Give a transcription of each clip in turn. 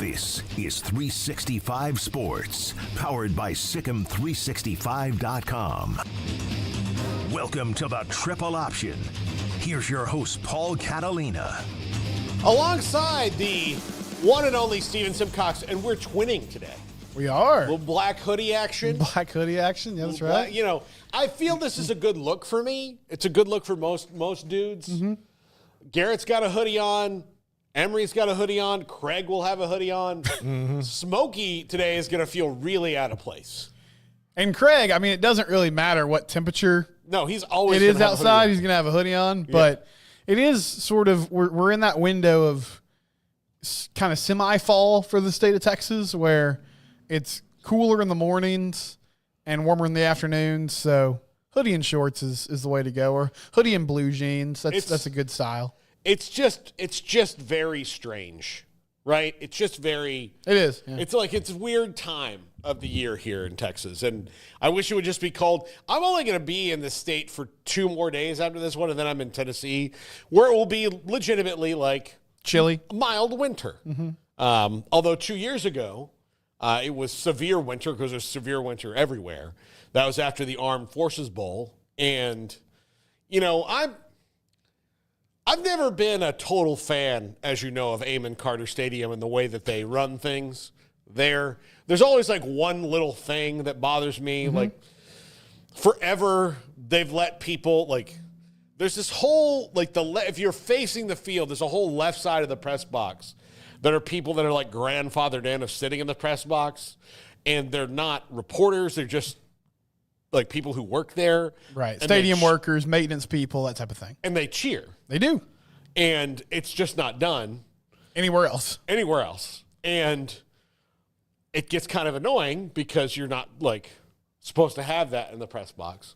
This is 365 Sports, powered by Sikkim365.com. Welcome to the Triple Option. Here's your host, Paul Catalina. Alongside the one and only Steven Simcox, and we're twinning today. We are. A little black hoodie action. Black hoodie action, yeah, that's right. You know, I feel this is a good look for me. It's a good look for most dudes. Mm-hmm. Garrett's got a hoodie on. Emery's got a hoodie on. Craig will have a hoodie on. Mm-hmm. Smokey today is going to feel really out of place. And Craig, I mean, it doesn't really matter what temperature. No, he's always. It is outside. He's going to have a hoodie on, yeah. But it is sort of we're in that window of kind of semi-fall for the state of Texas, where it's cooler in the mornings and warmer in the afternoons. So hoodie and shorts is the way to go, or hoodie and blue jeans. That's a good style. It's just very strange, right? It's just very. It is. Yeah. It's like it's a weird time of the year here in Texas, and I wish it would just be cold. I'm only going to be in this state for 2 more days after this one, and then I'm in Tennessee, where it will be legitimately like chilly, mild winter. Mm-hmm. Although 2 years ago, it was severe winter because there's severe winter everywhere. That was after the Armed Forces Bowl, and you know I've never been a total fan, as you know, of Amon Carter Stadium and the way that they run things there. There's always like one little thing that bothers me. Mm-hmm. Like forever, they've let people like. There's this whole like if you're facing the field, there's a whole left side of the press box that are people that are like grandfathered in of sitting in the press box, and they're not reporters. They're just like people who work there. Right. Stadium workers, maintenance people, that type of thing. And they cheer. They do. And it's just not done anywhere else. And it gets kind of annoying because you're not like supposed to have that in the press box.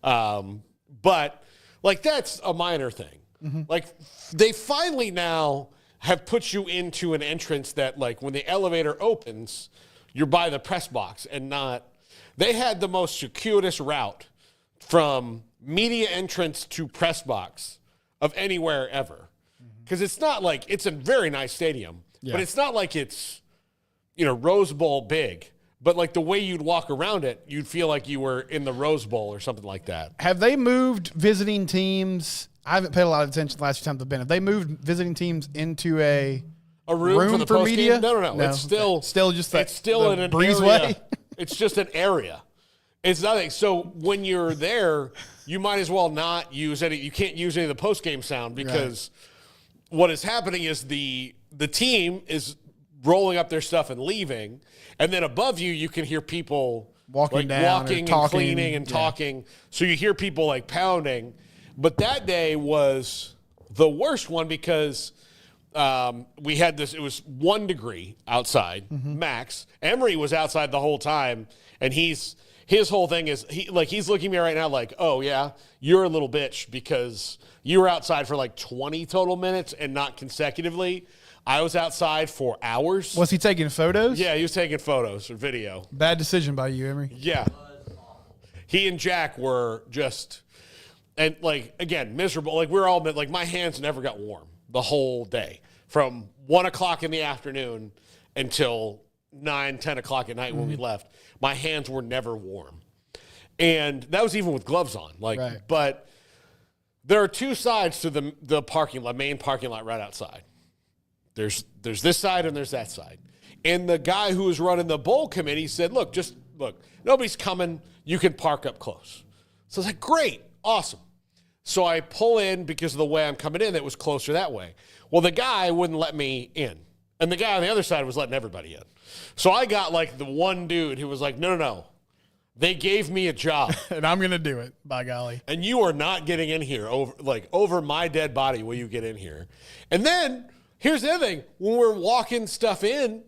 But like that's a minor thing. Mm-hmm. Like they finally now have put you into an entrance that like when the elevator opens, you're by the press box and not. They had the most circuitous route from media entrance to press box of anywhere ever. Because it's not like, it's a very nice stadium, but it's not like it's, Rose Bowl big. But like the way you'd walk around it, you'd feel like you were in the Rose Bowl or something like that. Have they moved visiting teams? I haven't paid a lot of attention the last few times I've been. Have they moved visiting teams into a room for media? No. It's still just that. It's still in an breezeway. Area. It's just an area. It's nothing. So when you're there, you might as well not use any. You can't use any of the post game sound because what is happening is the team is rolling up their stuff and leaving, and then above you can hear people walking and cleaning and talking. So you hear people like pounding. But that day was the worst one because we had this. It was 1 degree outside, max. Emery was outside the whole time, and his whole thing is he's looking at me right now like, oh yeah, you're a little bitch because you were outside for like 20 total minutes and not consecutively. I was outside for hours. Was he taking photos? Yeah, he was taking photos or video. Bad decision by you, Emery. Yeah. He and Jack were just, and like, again, miserable. Like we're all, like my hands never got warm the whole day from 1 o'clock in the afternoon until 9, 10 o'clock at night when we left. My hands were never warm. And that was even with gloves on. But there are 2 sides to the parking lot, main parking lot right outside. There's this side and there's that side. And the guy who was running the bowl committee said, look, nobody's coming. You can park up close. So I was like, great, awesome. So I pull in because of the way I'm coming in, it was closer that way. Well, the guy wouldn't let me in. And the guy on the other side was letting everybody in. So I got like the one dude who was like, no. They gave me a job. And I'm going to do it, by golly. And you are not getting in here over my dead body will you get in here. And then here's the other thing. When we're walking stuff in,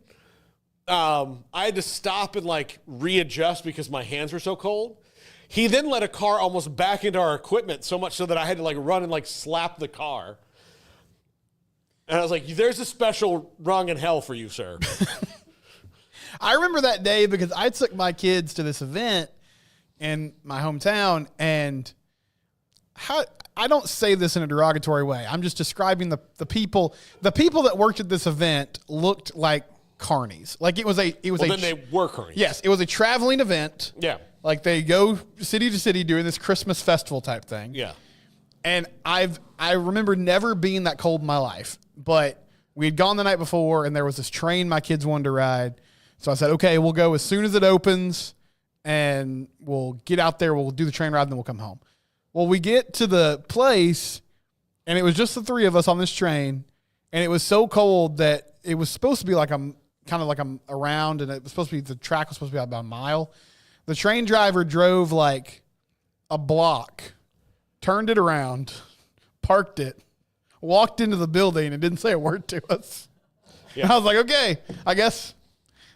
I had to stop and like readjust because my hands were so cold. He then let a car almost back into our equipment so much so that I had to like run and like slap the car. And I was like, there's a special rung in hell for you, sir. I remember that day because I took my kids to this event in my hometown, and I don't say this in a derogatory way. I'm just describing the people. The people that worked at this event looked like carnies. Like it was a then they were carnies. Yes, it was a traveling event. Yeah. Like they go city to city doing this Christmas festival type thing. Yeah. And I remember never being that cold in my life, but we had gone the night before and there was this train my kids wanted to ride. So I said, okay, we'll go as soon as it opens and we'll get out there. We'll do the train ride and then we'll come home. Well, we get to the place and it was just the three of us on this train. And it was so cold that it was supposed to be like around, and it was supposed to be, the track was supposed to be about a mile. The train driver drove like a block, turned it around, parked it, walked into the building, and didn't say a word to us. Yeah. And I was like, okay, I guess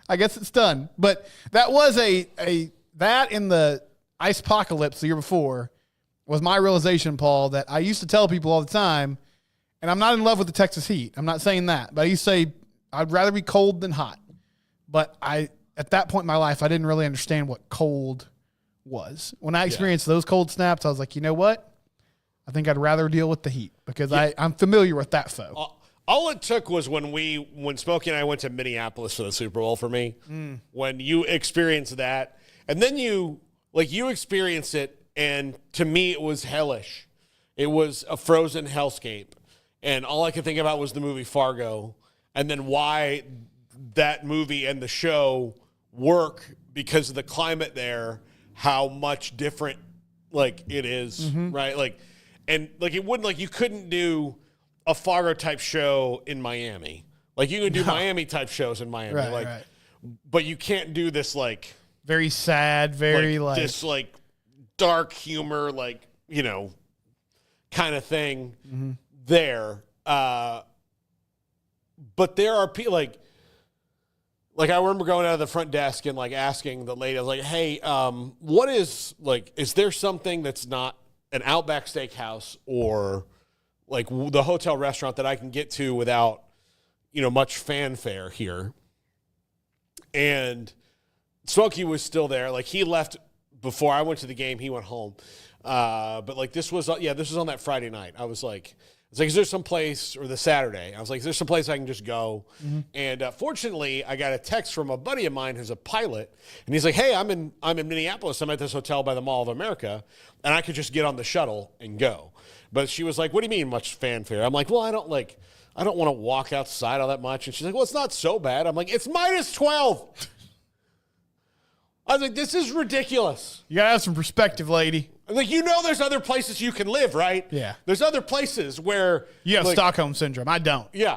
it's done. But that was that in the ice apocalypse the year before was my realization, Paul, that I used to tell people all the time, and I'm not in love with the Texas heat. I'm not saying that, but I used to say I'd rather be cold than hot. But at that point in my life, I didn't really understand what cold was. When I experienced those cold snaps, I was like, you know what? I think I'd rather deal with the heat because I'm familiar with that foe. All it took was when Smokey and I went to Minneapolis for the Super Bowl for me, when you experienced that, and then you experienced it, and to me it was hellish. It was a frozen hellscape. And all I could think about was the movie Fargo, and then why that movie and the show work because of the climate there, how much different it is, right? It wouldn't, you couldn't do a Fargo type show in Miami. You can do Miami type shows in Miami, right. But you can't do this very sad, very this dark humor, kind of thing there. But there are people I remember going out of the front desk and asking the lady, I was like, hey, what is there something that's not an Outback Steakhouse or the hotel restaurant that I can get to without, much fanfare here? And Smokey was still there. He left before I went to the game. He went home. But this was on that Friday night. I was like, is there some place, or the Saturday? I was like, is there some place I can just go? And fortunately, I got a text from a buddy of mine who's a pilot, and he's like, hey, I'm in Minneapolis. I'm at this hotel by the Mall of America, and I could just get on the shuttle and go. But she was like, what do you mean much fanfare? I'm like, well, I don't want to walk outside all that much. And she's like, well, it's not so bad. I'm like, it's -12. I was like, this is ridiculous. You got to have some perspective, lady. There's other places you can live, right? Yeah. There's other places where you have Stockholm syndrome. I don't. Yeah.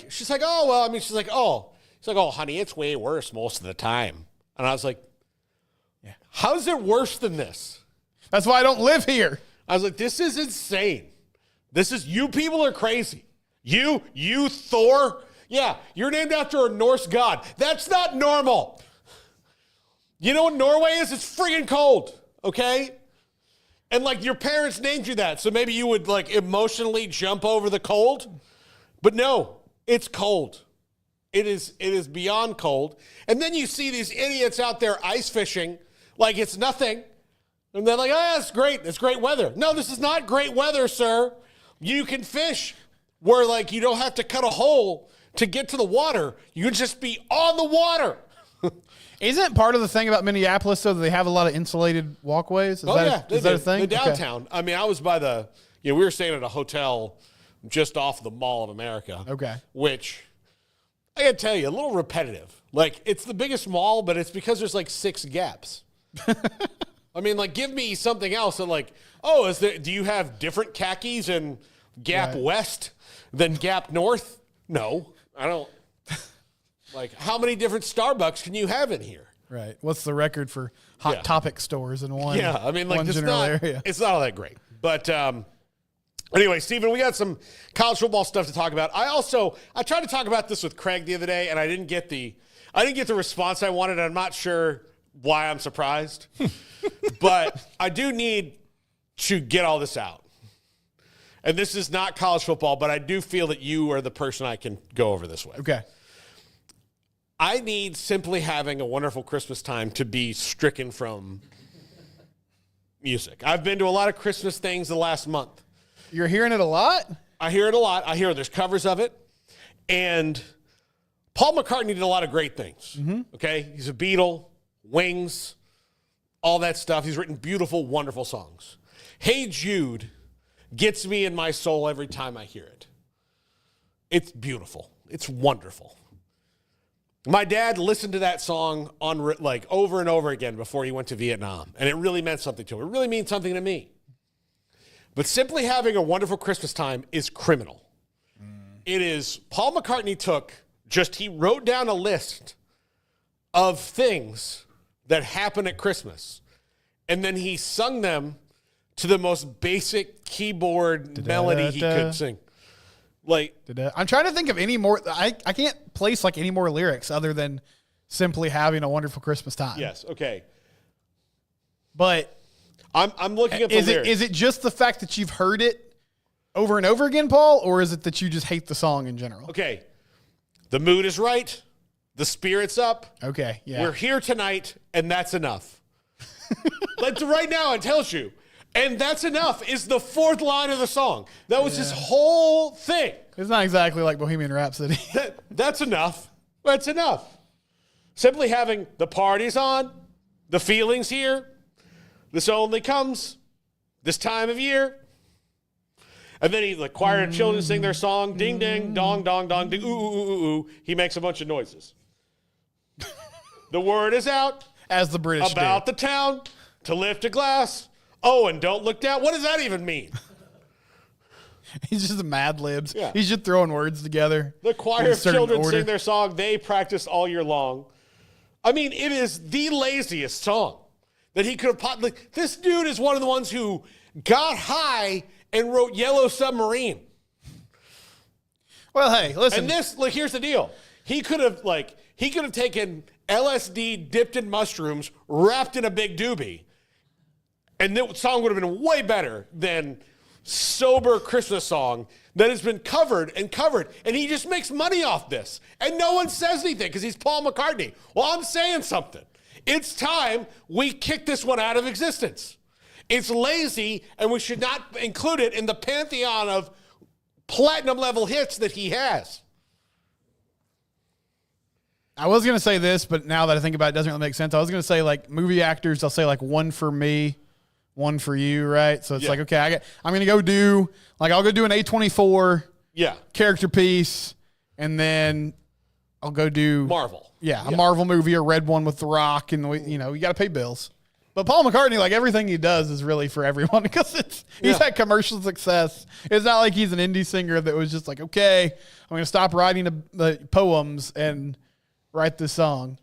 She's like, oh, well, she's like, oh, honey, it's way worse most of the time. And I was like, yeah, how's it worse than this? That's why I don't live here. I was like, this is insane. You people are crazy. You Thor. Yeah. You're named after a Norse god. That's not normal. You know what Norway is? It's friggin' cold. Okay. And your parents named you that, so maybe you would emotionally jump over the cold. But no, it's cold. It is beyond cold. And then you see these idiots out there ice fishing like it's nothing. And they're like, oh, that's great. It's great weather. No, this is not great weather, sir. You can fish where you don't have to cut a hole to get to the water. You can just be on the water. Isn't part of the thing about Minneapolis, though, that they have a lot of insulated walkways? Is that a thing? The downtown. Okay. I was by we were staying at a hotel just off the Mall of America. Okay. Which, I got to tell you, a little repetitive. It's the biggest mall, but it's because there's 6 gaps. Give me something else. And do you have different khakis in Gap West than Gap North? No, I don't. How many different Starbucks can you have in here? Right. What's the record for Hot Topic stores in one? Yeah, one general area? It's not all that great. But anyway, Stephen, we got some college football stuff to talk about. I tried to talk about this with Craig the other day, and I didn't get the response I wanted. I'm not sure why I'm surprised, but I do need to get all this out. And this is not college football, but I do feel that you are the person I can go over this with. Okay. I need Simply Having a Wonderful Christmas Time to be stricken from music. I've been to a lot of Christmas things the last month. You're hearing it a lot? I hear it a lot. I hear there's covers of it. And Paul McCartney did a lot of great things. Okay, he's a Beatle, Wings, all that stuff. He's written beautiful, wonderful songs. Hey Jude gets me in my soul every time I hear it. It's beautiful. It's wonderful. My dad listened to that song on like over and over again before he went to Vietnam, and it really meant something to him. It really means something to me. But simply having a wonderful Christmas time is criminal. It is, Paul McCartney he wrote down a list of things that happen at Christmas, and then he sung them to the most basic keyboard melody he could sing. Like, I'm trying to think of any more. I can't place like any more lyrics other than simply having a wonderful Christmas time. Yes, okay. But I'm looking at the lyrics. Is it just the fact that you've heard it over and over again, Paul, or is it that you just hate the song in general? Okay. The mood is right. The spirit's up. Okay, yeah. We're here tonight, and that's enough. Like right now, it tells you. And that's enough is the fourth line of the song. That was his whole thing. It's not exactly like Bohemian Rhapsody. That's enough. That's enough. Simply having the party's on, the feeling's here, this only comes this time of year. And then the choir of children sing their song, ding, ding, dong, dong, dong, ding, ooh, ooh, ooh, ooh, ooh. He makes a bunch of noises. The word is out. As the British about the town to lift a glass. Oh, and don't look down. What does that even mean? He's just a Mad Libs. Yeah. He's just throwing words together. The choir of children sing their song. They practice all year long. I mean, it is the laziest song that he could have like, this dude is one of the ones who got high and wrote Yellow Submarine. Well, hey, listen. And this, like, here's the deal. He could have taken LSD dipped in mushrooms, wrapped in a big doobie, and the song would have been way better than sober Christmas song that has been covered. And he just makes money off this. And no one says anything because he's Paul McCartney. Well, I'm saying something. It's time we kick this one out of existence. It's lazy, and we should not include it in the pantheon of platinum level hits that he has. I was going to say this, but now that I think about it, it doesn't really make sense. I was going to say, like, movie actors, they'll say, like, one for me, one for you, right? So it's like, okay, I'm going to go do, like, I'll go do an A24 character piece, and then I'll go do Marvel. A Marvel movie, a red one with The Rock, and, you got to pay bills. But Paul McCartney, like, everything he does is really for everyone because he's had commercial success. It's not like he's an indie singer that was just like, okay, I'm going to stop writing the poems and write this song.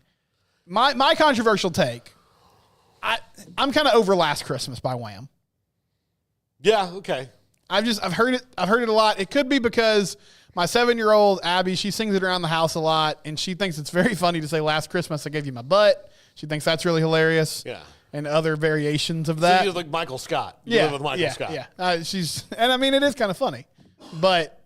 My controversial take, I'm kind of over Last Christmas by Wham. Yeah, okay. I've heard it a lot. It could be because my 7-year-old Abby, she sings it around the house a lot, and she thinks it's very funny to say Last Christmas I gave you my butt. She thinks that's really hilarious. Yeah. And other variations of that. She's like Michael Scott. You live with Michael Scott. Yeah. And I mean, it is kind of funny. But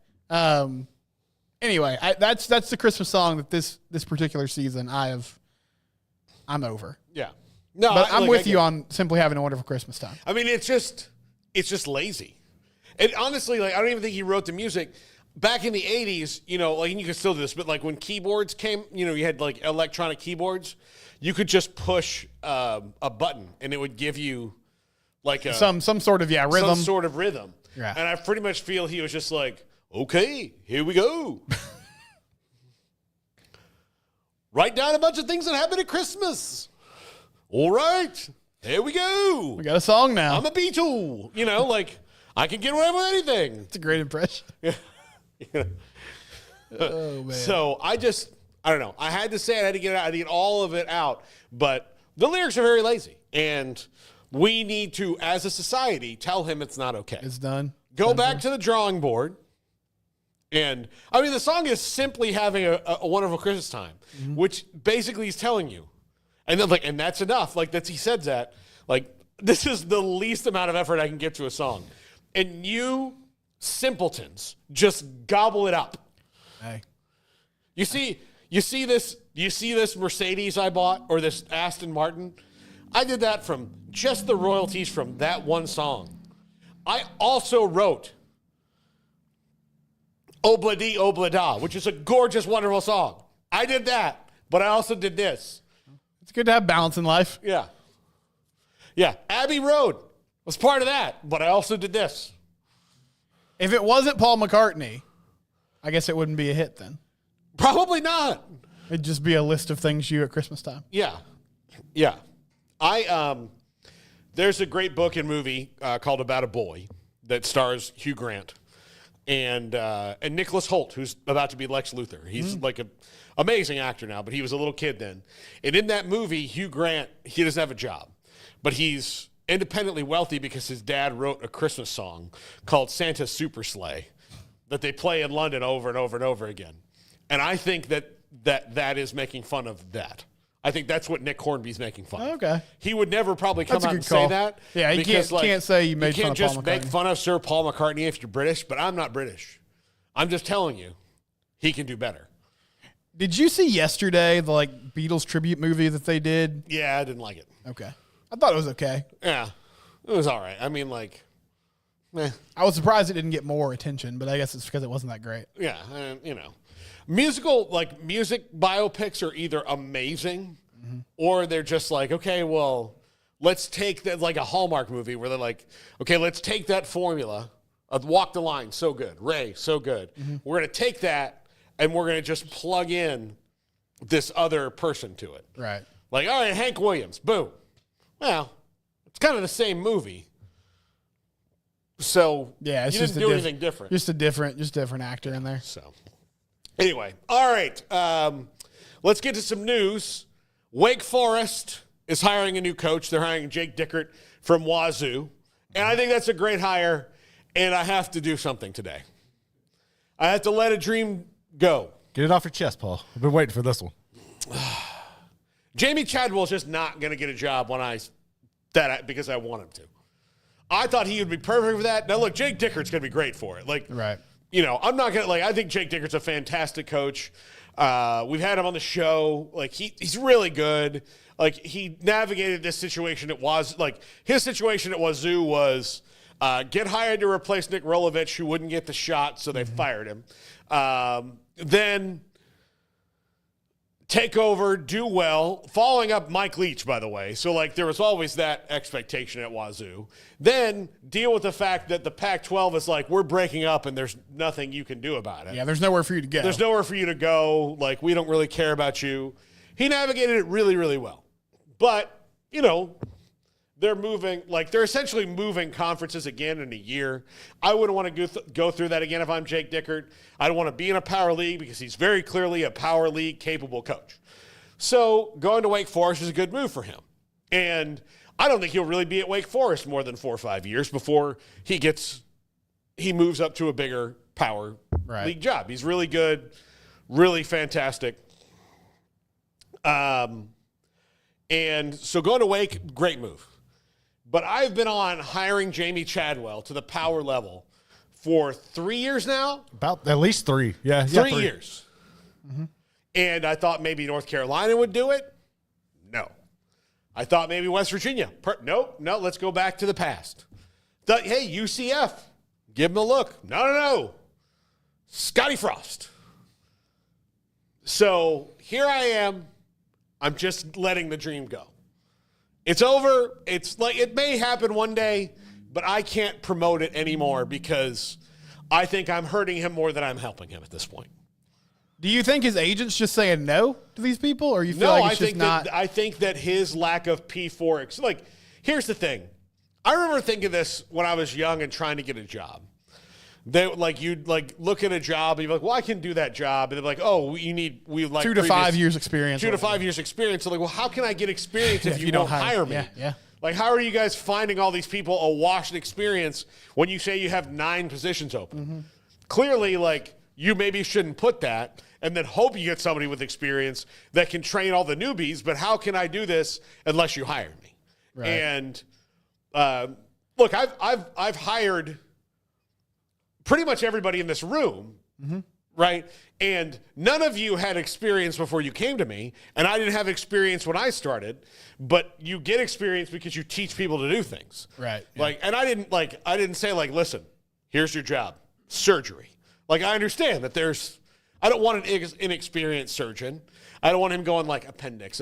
anyway, that's the Christmas song that this particular season I'm over. Yeah. No, but I'm with you on simply having a wonderful Christmas time. I mean, it's just lazy. And honestly, like, I don't even think he wrote the music. Back in the 80s, like, and you could still do this, but like when keyboards came, you had like electronic keyboards, you could just push a button and it would give you like some sort of rhythm. Some sort of rhythm. Yeah. And I pretty much feel he was just like, okay, here we go. Write down a bunch of things that happen at Christmas. All right, here we go. We got a song now. I'm a Beatle. Like, I can get away with anything. It's a great impression. Yeah. Oh, man. So I don't know. I had to say it. I had to get it out. I had to get all of it out. But the lyrics are very lazy. And we need to, as a society, tell him it's not okay. It's done. Go back to the drawing board. And, I mean, the song is simply having a wonderful Christmas time, which basically he's telling you. And then, like, and that's enough. Like, he said that. Like, this is the least amount of effort I can give to a song. And you simpletons just gobble it up. Hey. You see this Mercedes I bought, or this Aston Martin? I did that from just the royalties from that one song. I also wrote Obla Dee Obla Da, which is a gorgeous, wonderful song. I did that, but I also did this. It's good to have balance in life. Yeah. Yeah. Abbey Road was part of that, but I also did this. If it wasn't Paul McCartney, I guess it wouldn't be a hit then. Probably not. It'd just be a list of things you at Christmas time. Yeah. Yeah. There's a great book and movie called About a Boy that stars Hugh Grant and Nicholas Hoult, who's about to be Lex Luthor. He's like an amazing actor now, but he was a little kid then. And in that movie, Hugh Grant, he doesn't have a job, but he's independently wealthy because his dad wrote a Christmas song called Santa's Super Sleigh that they play in London over and over and over again. And I think that is making fun of that. I think that's what Nick Hornby's making fun of. Okay. He would never probably come That's a out good and call. say that. Yeah, you because, can't say you made fun of Paul You can't just make McCartney. fun of Sir Paul McCartney if you're British, but I'm not British. I'm just telling you, he can do better. Did you see yesterday the Beatles tribute movie that they did? Yeah, I didn't like it. Okay. I thought it was okay. Yeah, it was all right. I mean, I was surprised it didn't get more attention, but I guess it's because it wasn't that great. yeah, music biopics are either amazing or they're just okay, well, let's take that, like a Hallmark movie where they're like, okay, let's take that formula of Walk the Line, so good, Ray, so good. We're going to take that and we're going to just plug in this other person to it. Right. Like, all right, Hank Williams, boom. Well, it's kind of the same movie. So Yeah, it's you just didn't do anything different. Just different actor in there. So anyway, all right. Let's get to some news. Wake Forest is hiring a new coach. They're hiring Jake Dikert from Wazoo. And I think that's a great hire. And I have to do something today. I have to let a dream go. Get it off your chest, Paul. I've been waiting for this one. Jamie Chadwell's just not going to get a job because I want him to. I thought he would be perfect for that. Now, look, Jake Dickert's going to be great for it. Right. I'm not going to, I think Jake Dickert's a fantastic coach. We've had him on the show. He's really good. He navigated this situation. His situation at Wazoo was get hired to replace Nick Rolovich, who wouldn't get the shot, so they fired him. Then take over, do well, following up Mike Leach, by the way. So, there was always that expectation at Wazoo. Then deal with the fact that the Pac-12 is we're breaking up and there's nothing you can do about it. Yeah, there's nowhere for you to go. There's nowhere for you to go. We don't really care about you. He navigated it really, really well. But, they're moving, they're essentially moving conferences again in a year. I wouldn't want to go through that again if I'm Jake Dikert. I don't want to be in a power league because he's very clearly a power league capable coach. So going to Wake Forest is a good move for him. And I don't think he'll really be at Wake Forest more than 4 or 5 years before he moves up to a bigger power league job. He's really good, really fantastic. And so going to Wake, great move. But I've been on hiring Jamie Chadwell to the power level for 3 years now. About at least 3. Yeah. 3 years. Mm-hmm. And I thought maybe North Carolina would do it. No. I thought maybe West Virginia. No, let's go back to the past. Hey, UCF, give them a look. No. Scotty Frost. So here I am. I'm just letting the dream go. It's over. It's it may happen one day, but I can't promote it anymore because I think I'm hurting him more than I'm helping him at this point. Do you think his agent's just saying no to these people, or you feel like it's just not? I think that his lack of P4, here's the thing. I remember thinking this when I was young and trying to get a job. You'd look at a job and you're like, well, I can do that job. And they're like, oh, we 2 to 5 years experience. 2 to 5 years experience. So well, how can I get experience if you don't hire me? Yeah. How are you guys finding all these people awash in experience when you say you have 9 positions open? Mm-hmm. Clearly, you maybe shouldn't put that and then hope you get somebody with experience that can train all the newbies. But how can I do this unless you hire me? Right. And look, I've hired pretty much everybody in this room, right? And none of you had experience before you came to me, and I didn't have experience when I started, but you get experience because you teach people to do things. Right. Yeah. And I didn't say listen, here's your job, surgery. I understand that I don't want an inexperienced surgeon. I don't want him going like appendix.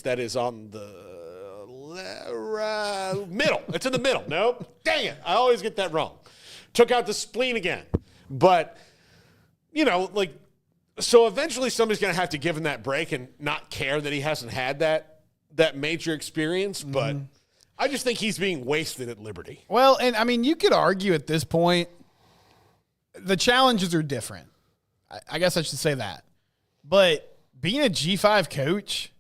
That is on the middle. It's in the middle. Nope. Dang it. I always get that wrong. Took out the spleen again. But, like, so eventually somebody's going to have to give him that break and not care that he hasn't had that major experience. But I just think he's being wasted at Liberty. Well, and I mean, you could argue at this point, the challenges are different. I guess I should say that. But being a G5 coach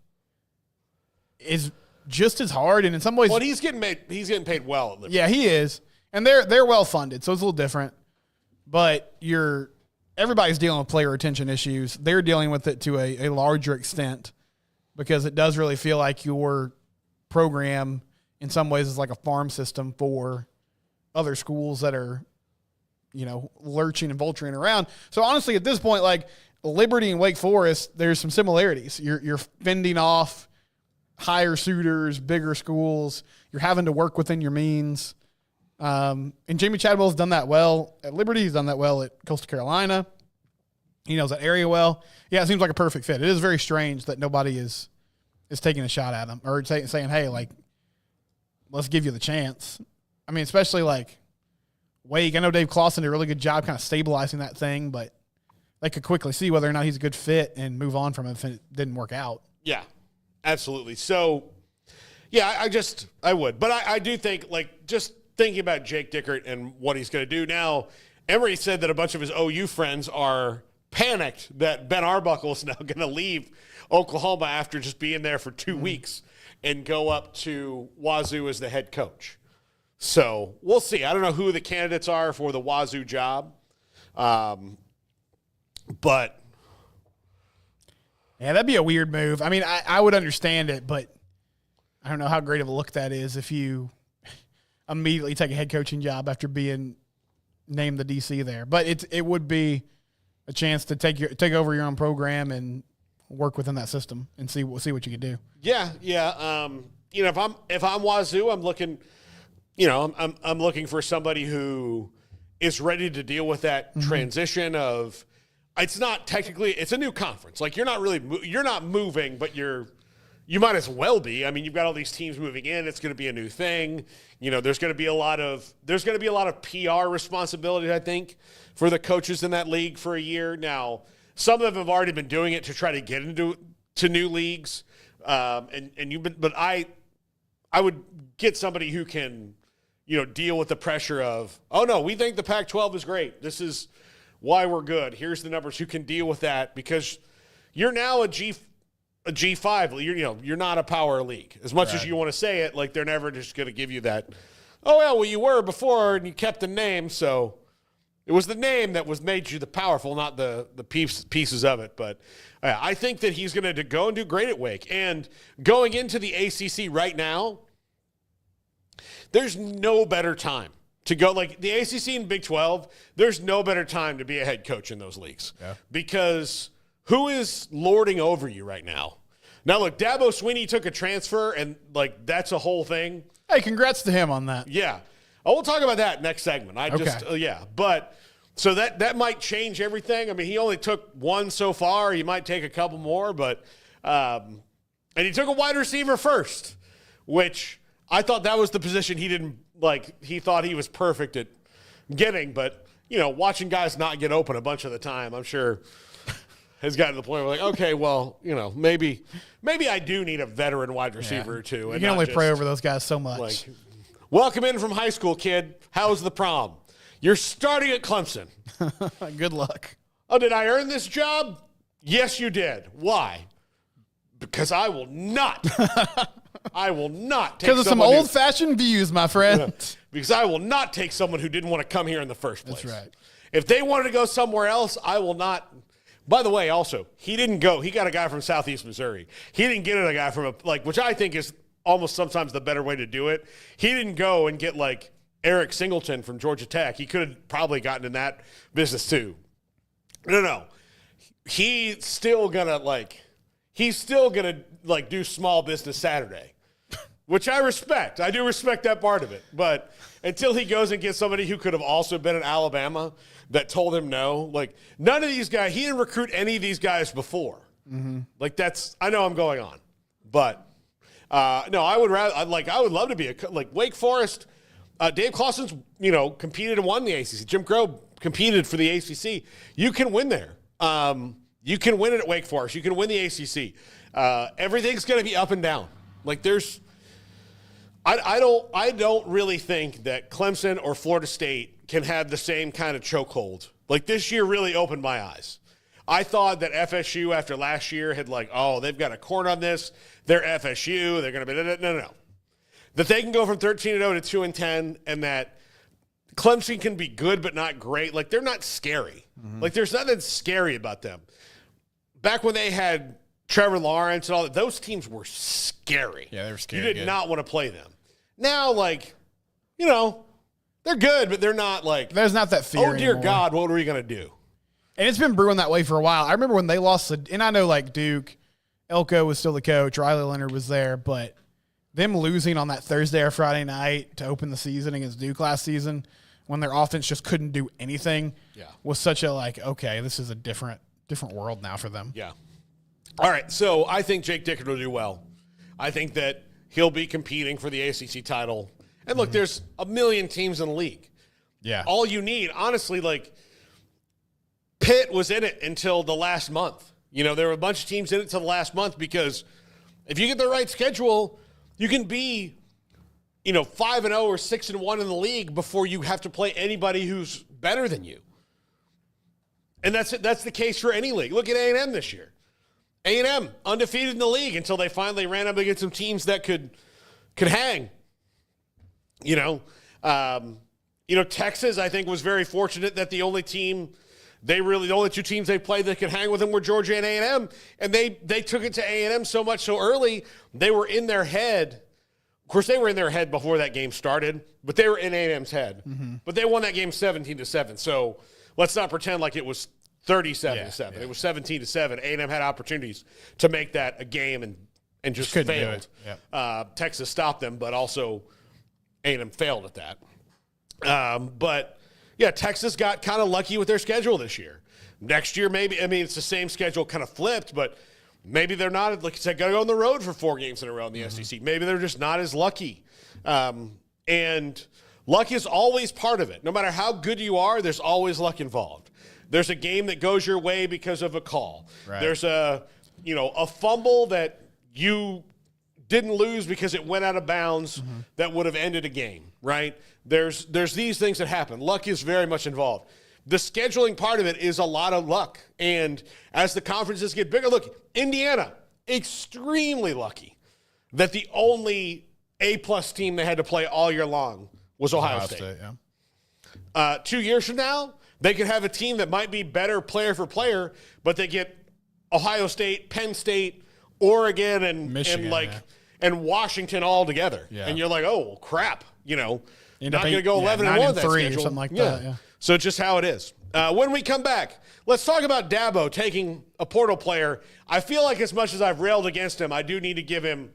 is just as hard, and in some ways, well, he's getting paid well at Liberty. Yeah, he is, and they're well funded, so it's a little different. But everybody's dealing with player retention issues. They're dealing with it to a larger extent because it does really feel like your program, in some ways, is like a farm system for other schools that are, lurching and vulturing around. So honestly, at this point, like Liberty and Wake Forest, there's some similarities. You're fending off higher suitors, bigger schools. You're having to work within your means. And Jamie Chadwell's done that well at Liberty. He's done that well at Coastal Carolina. He knows that area well. Yeah, it seems like a perfect fit. It is very strange that nobody is taking a shot at him or saying, hey, like, let's give you the chance. I mean, especially like Wake. I know Dave Clawson did a really good job kind of stabilizing that thing, but they could quickly see whether or not he's a good fit and move on from it if it didn't work out. Yeah, absolutely. So, yeah, I would. But I do think, like, just thinking about Jake Dikert and what he's going to do now, Emory said that a bunch of his OU friends are panicked that Ben Arbuckle is now going to leave Oklahoma after just being there for 2 weeks and go up to Wazoo as the head coach. So we'll see. I don't know who the candidates are for the Wazoo job. But yeah, that'd be a weird move. I mean, I would understand it, but I don't know how great of a look that is if you immediately take a head coaching job after being named the DC there. But it would be a chance to take over your own program and work within that system and see what you can do. Yeah. If I'm Wazoo, I'm looking. I'm looking for somebody who is ready to deal with that transition of. It's not technically. It's a new conference. Like you're not moving, but you might as well be. I mean, you've got all these teams moving in. It's going to be a new thing. There's going to be a lot of PR responsibility, I think, for the coaches in that league for a year. Now, some of them have already been doing it to try to get into new leagues. But I would get somebody who can, deal with the pressure of, oh no, we think the Pac-12 is great. This is why we're good. Here's the numbers. Who can deal with that? Because you're now a G5. You're not a power league. As much as you want to say it, like they're never just going to give you that. Oh well, you were before, and you kept the name, so it was the name that made you the powerful, not the pieces of it. But I think that he's going to go and do great at Wake. And going into the ACC right now, there's no better time to go. Like the ACC and Big 12, there's no better time to be a head coach in those leagues. Yeah. Because who is lording over you right now? Now, look, Dabo Swinney took a transfer, and, like, that's a whole thing. Hey, congrats to him on that. Yeah. Oh, we'll talk about that next segment. But so that might change everything. I mean, he only took one so far. He might take a couple more, but and he took a wide receiver first, which I thought that was the position he didn't like. He thought he was perfect at getting, but watching guys not get open a bunch of the time, I'm sure has gotten to the point where like, okay, well, maybe I do need a veteran wide receiver or two. You can only pray over those guys so much. Like, welcome in from high school, kid. How's the prom? You're starting at Clemson. Good luck. Oh, did I earn this job? Yes, you did. Why? Because I will not. Because of some old-fashioned views, my friend. Because I will not take someone who didn't want to come here in the first place. That's right. If they wanted to go somewhere else, I will not. By the way, also, he didn't go. He got a guy from Southeast Missouri. He didn't get a guy from which I think is almost sometimes the better way to do it. He didn't go and get like Eric Singleton from Georgia Tech. He could have probably gotten in that business too. No. He's still gonna do Small Business Saturday which I respect. I do respect that part of it. But until he goes and gets somebody who could have also been at Alabama that told him no, like none of these guys, he didn't recruit any of these guys before. Like I know I'm going on, but no, I would love to be like Wake Forest. Dave Clawson's, competed and won the ACC. Jim Crow competed for the ACC. You can win there. You can win it at Wake Forest. You can win the ACC. Everything's going to be up and down. Like I don't really think that Clemson or Florida State can have the same kind of chokehold. Like this year really opened my eyes. I thought that FSU after last year had they've got a corner on this. They're FSU. They're going to be no. That they can go from 13-0 to 2-10, and that Clemson can be good but not great. Like they're not scary. Like there's nothing scary about them. Back when they had Trevor Lawrence and all that, those teams were scary. Yeah, they were scary. You did not want to play them. Now, they're good, but they're not there's not that fear. Oh dear anymore. God, what are we going to do? And it's been brewing that way for a while. I remember when they lost, and I know Duke, Elko was still the coach, Riley Leonard was there, but them losing on that Thursday or Friday night to open the season against Duke last season, when their offense just couldn't do anything, was such a okay, this is a different world now for them. Yeah. All right, so I think Jake Dikert will do well. I think that he'll be competing for the ACC title. And look, there's a million teams in the league. Yeah. All you need, honestly, Pitt was in it until the last month. There were a bunch of teams in it until the last month because if you get the right schedule, you can be, 5-0 or 6-1 in the league before you have to play anybody who's better than you. And that's the case for any league. Look at A&M this year. A&M undefeated in the league until they finally ran up against some teams that could hang. Texas, I think, was very fortunate that the only two teams they played that could hang with them were Georgia and A&M, and they took it to A&M so much so early, they were in their head. Of course, they were in their head before that game started, but they were in A&M's head. But they won that game 17-7, so let's not pretend like it was 37-7. Yeah. It was 17-7. A&M had opportunities to make that a game and just failed. Texas stopped them, but also A&M failed at that. But Texas got kind of lucky with their schedule this year. Next year, maybe, it's the same schedule kind of flipped, but maybe they're not, like I said, got to go on the road for 4 games in a row in the SEC. Maybe they're just not as lucky. And luck is always part of it. No matter how good you are, there's always luck involved. There's a game that goes your way because of a call. Right. There's a fumble that you didn't lose because it went out of bounds that would have ended a game, right? There's these things that happen. Luck is very much involved. The scheduling part of it is a lot of luck. And as the conferences get bigger, look, Indiana, extremely lucky that the only A-plus team they had to play all year long was Ohio State. 2 years from now, they could have a team that might be better player for player, but they get Ohio State, Penn State, Oregon, and Michigan, and Washington all together. Yeah. And you're like, oh, crap. Not End up going to go 11-1 that 9-3 or schedule. something like that. Yeah. So just how it is. When we come back, let's talk about Dabo taking a portal player. I feel like as much as I've railed against him, I do need to give him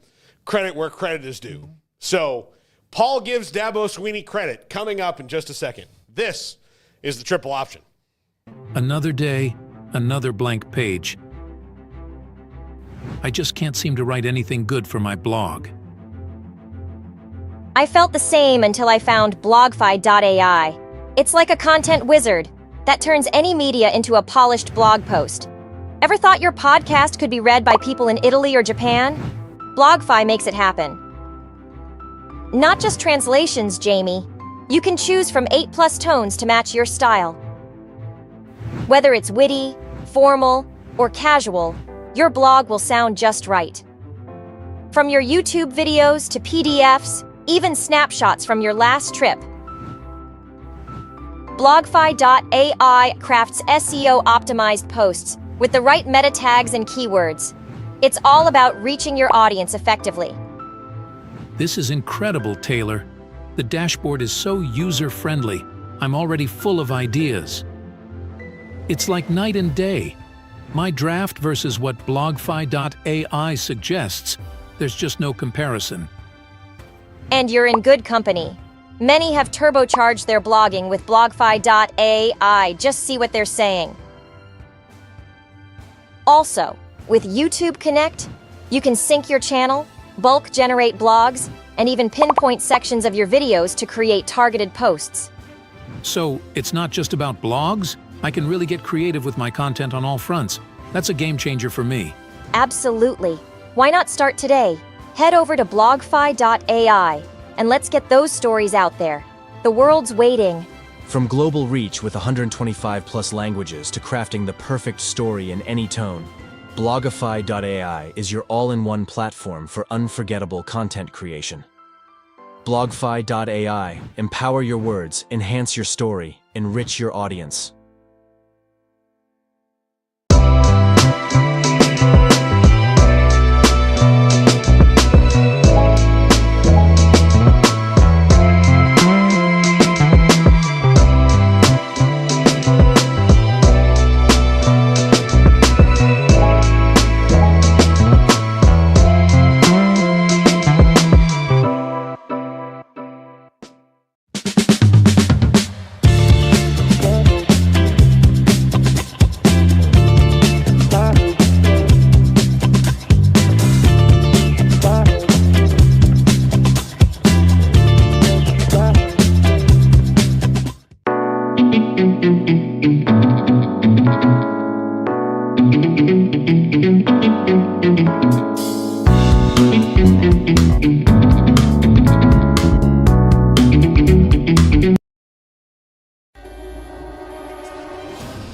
credit where credit is due. So Paul gives Dabo Swinney credit coming up in just a second. This is the Triple Option. Another day, another blank page. I just can't seem to write anything good for my blog. I felt the same until I found blogfi.ai. It's like a content wizard that turns any media into a polished blog post. Ever thought your podcast could be read by people in Italy or Japan? BlogFi makes it happen. Not just translations, Jamie. You can choose from 8+ tones to match your style. Whether it's witty, formal, or casual, your blog will sound just right. From your YouTube videos to PDFs, even snapshots from your last trip. BlogFi.ai crafts SEO-optimized posts with the right meta tags and keywords. It's all about reaching your audience effectively. This is incredible, Taylor. The dashboard is so user-friendly. I'm already full of ideas. It's like night and day. My draft versus what BlogFi.ai suggests, there's just no comparison. And you're in good company. Many have turbocharged their blogging with BlogFi.ai. Just see what they're saying. Also, with YouTube Connect, you can sync your channel, bulk generate blogs, and even pinpoint sections of your videos to create targeted posts. So, it's not just about blogs? I can really get creative with my content on all fronts. That's a game changer for me. Absolutely. Why not start today? Head over to blogfi.ai and let's get those stories out there. The world's waiting. From global reach with 125 plus languages to crafting the perfect story in any tone, Blogify.ai is your all-in-one platform for unforgettable content creation. Blogify.ai. Empower your words, enhance your story, enrich your audience.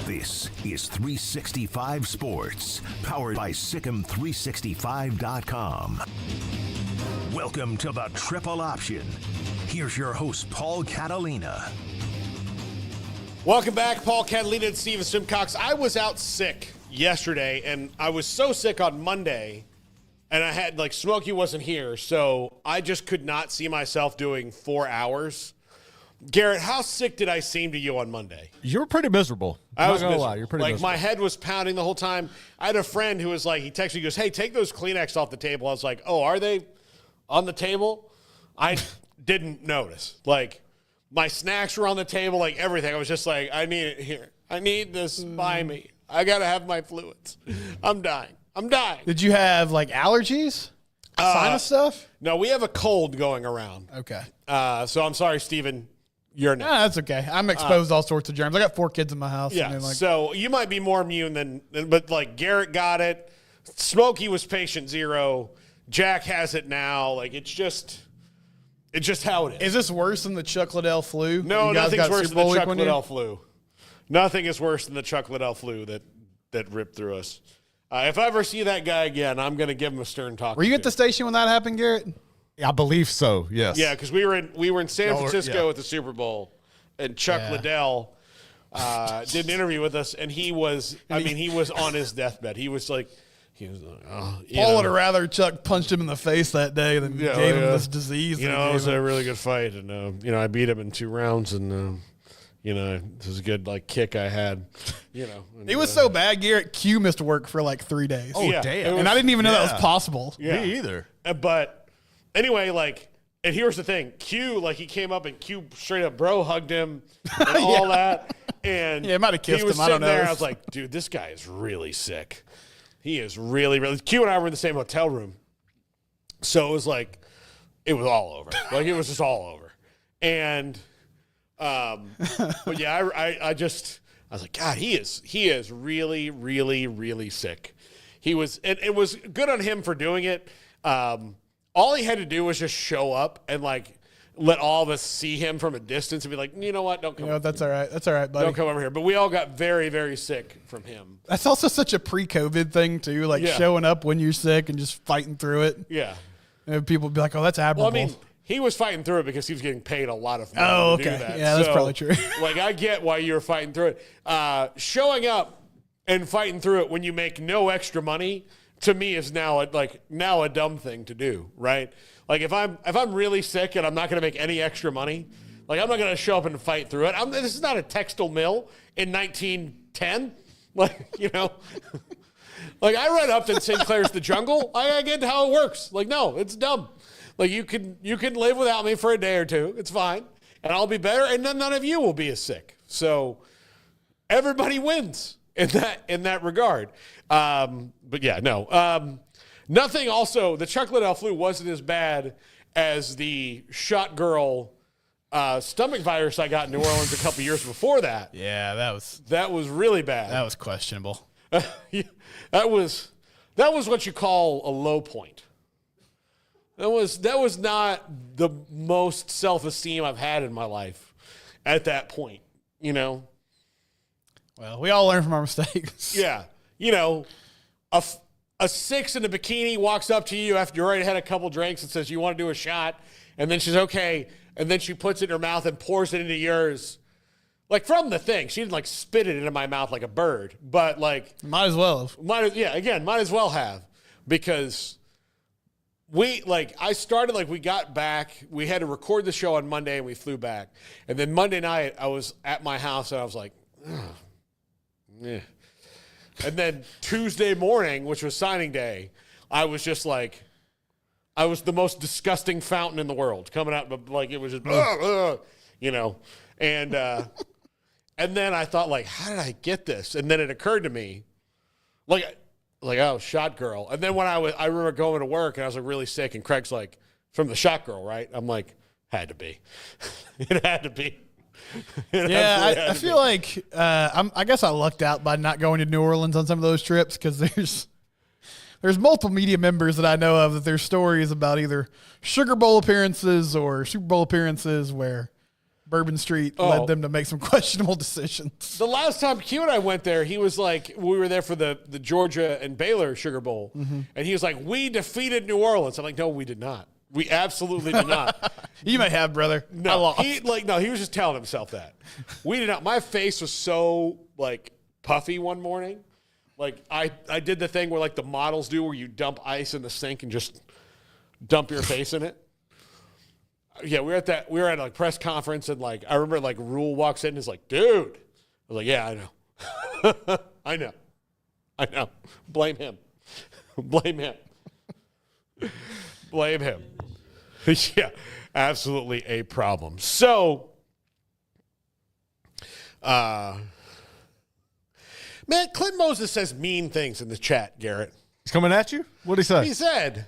This is 365 Sports, powered by Sikkim365.com. Welcome to the Triple Option. Here's your host, Paul Catalina. Welcome back, Paul Catalina and Steven Simcox. I was out sick yesterday, and I was so sick on Monday, and I had, Smokey wasn't here, so I just could not see myself doing 4 hours. Garrett, how sick did I seem to you on Monday? You were pretty miserable. I was not gonna miserable. lie. You're pretty miserable. My head was pounding the whole time. I had a friend who was he texted me, he goes, hey, take those Kleenex off the table. I was like, oh, are they on the table? I didn't notice. My snacks were on the table, everything. I was just I need it here. I need this by me. I got to have my fluids. I'm dying. Did you have allergies? Sinus stuff? No, we have a cold going around. Okay. So I'm sorry, Steven. You're next. No, that's okay. I'm exposed to all sorts of germs. I got 4 kids in my house. Yeah, I mean, so you might be more immune but Garrett got it. Smokey was patient 0. Jack has it now. It's just how it is. Is this worse than the Chuck Liddell flu? No, You guys nothing's got worse Super than Bowl the week Chuck one year? Liddell flu. Nothing is worse than the Chuck Liddell flu that ripped through us. If I ever see that guy again, I'm going to give him a stern talk. Were you at the station when that happened, Garrett? I believe so. Yes. Yeah, because we were in San Francisco yeah. at the Super Bowl, and Chuck Liddell did an interview with us, and he was on his deathbed. He was oh, Paul would have rather Chuck punched him in the face that day than gave him this disease. It was a really good fight, and I beat him in 2 rounds, and it was a good kick I had. And, it was so bad, Garrett Q missed work for 3 days. Oh, damn. And I didn't even know that was possible. Yeah. Me either. But anyway, and here's the thing: Q, he came up and Q straight up bro hugged him and all that, and Yeah, might have kissed he was him. I don't sitting there. know. I was like, dude, this guy is really sick. He is really, really. Q and I were in the same hotel room, so it was it was all over. It was just all over, and. But yeah, I was like, God, he is really, really, really sick. He was, and it was good on him for doing it. All he had to do was just show up and let all of us see him from a distance and be like, you know what, don't come. That's all right. That's all right, buddy. Don't come over here. But we all got very, very sick from him. That's also such a pre-COVID thing too, showing up when you're sick and just fighting through it. Yeah. And people would be like, "Oh, that's admirable." Well, I mean, he was fighting through it because he was getting paid a lot of money Oh, to okay. do that. Yeah, that's probably true. I get why you were fighting through it. Showing up and fighting through it when you make no extra money, to me, is now a dumb thing to do, right? If I'm really sick and I'm not going to make any extra money, I'm not going to show up and fight through it. This is not a textile mill in 1910, I read up in Sinclair's The Jungle. I get how it works. No, it's dumb. Like you can live without me for a day or two. It's fine. And I'll be better. And then none of you will be as sick. So everybody wins in that regard. But yeah, no. Nothing also, the Chuck Liddell flu wasn't as bad as the shot girl stomach virus I got in New Orleans a couple years before that. Yeah, That was really bad. that was questionable. That was what you call a low point. That was not the most self-esteem I've had in my life at that point, you know? Well, we all learn from our mistakes. Yeah. You know, a 6 in a bikini walks up to you after you already had a couple drinks and says, you want to do a shot? And then she's okay. And then she puts it in her mouth and pours it into yours. Like from the thing. She didn't like spit it into my mouth like a bird. But like. Might as well have. Might as well have. Because we got back. We had to record the show on Monday and we flew back. And then Monday night I was at my house and I was like, yeah. And then Tuesday morning, which was signing day, I was just like, I was the most disgusting fountain in the world coming out, but like it was just, you know, and then I thought like, how did I get this? And then it occurred to me, like oh, shot girl. And then when I remember going to work and I was like really sick, and Craig's like, from the shot girl, right? I'm like, had to be, it had to be. Yeah, I feel like I guess I lucked out by not going to New Orleans on some of those trips because there's multiple media members that I know of that there's stories about either Sugar Bowl appearances or Super Bowl appearances where Bourbon Street led them to make some questionable decisions. The last time Q and I went there, he was like, we were there for the Georgia and Baylor Sugar Bowl, and he was like, we defeated New Orleans. I'm like, no, we did not. We absolutely did not. You may have, brother. I No, lost. he was just telling himself that. We did not. My face was so like puffy one morning. Like I did the thing where like the models do where you dump ice in the sink and just dump your face in it. Yeah, we were at like press conference and like I remember like Rule walks in and is like, dude. I was like, yeah, I know. I know. Blame him. Blame him. Blame him. Yeah, absolutely a problem. So, man, Clint Moses says mean things in the chat, Garrett. He's coming at you? What'd he say? He said,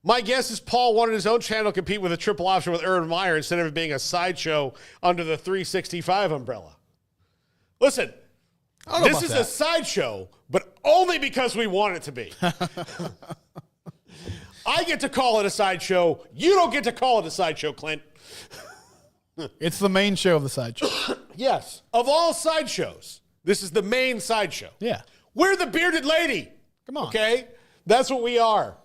my guess is Paul wanted his own channel to compete with a triple option with Urban Meyer instead of it being a sideshow under the 365 umbrella. Listen, this is a sideshow, but only because we want it to be. I get to call it a sideshow. You don't get to call it a sideshow, Clint. It's the main show of the sideshow. Yes. Of all sideshows, this is the main sideshow. Yeah. We're the bearded lady. Come on. Okay? That's what we are.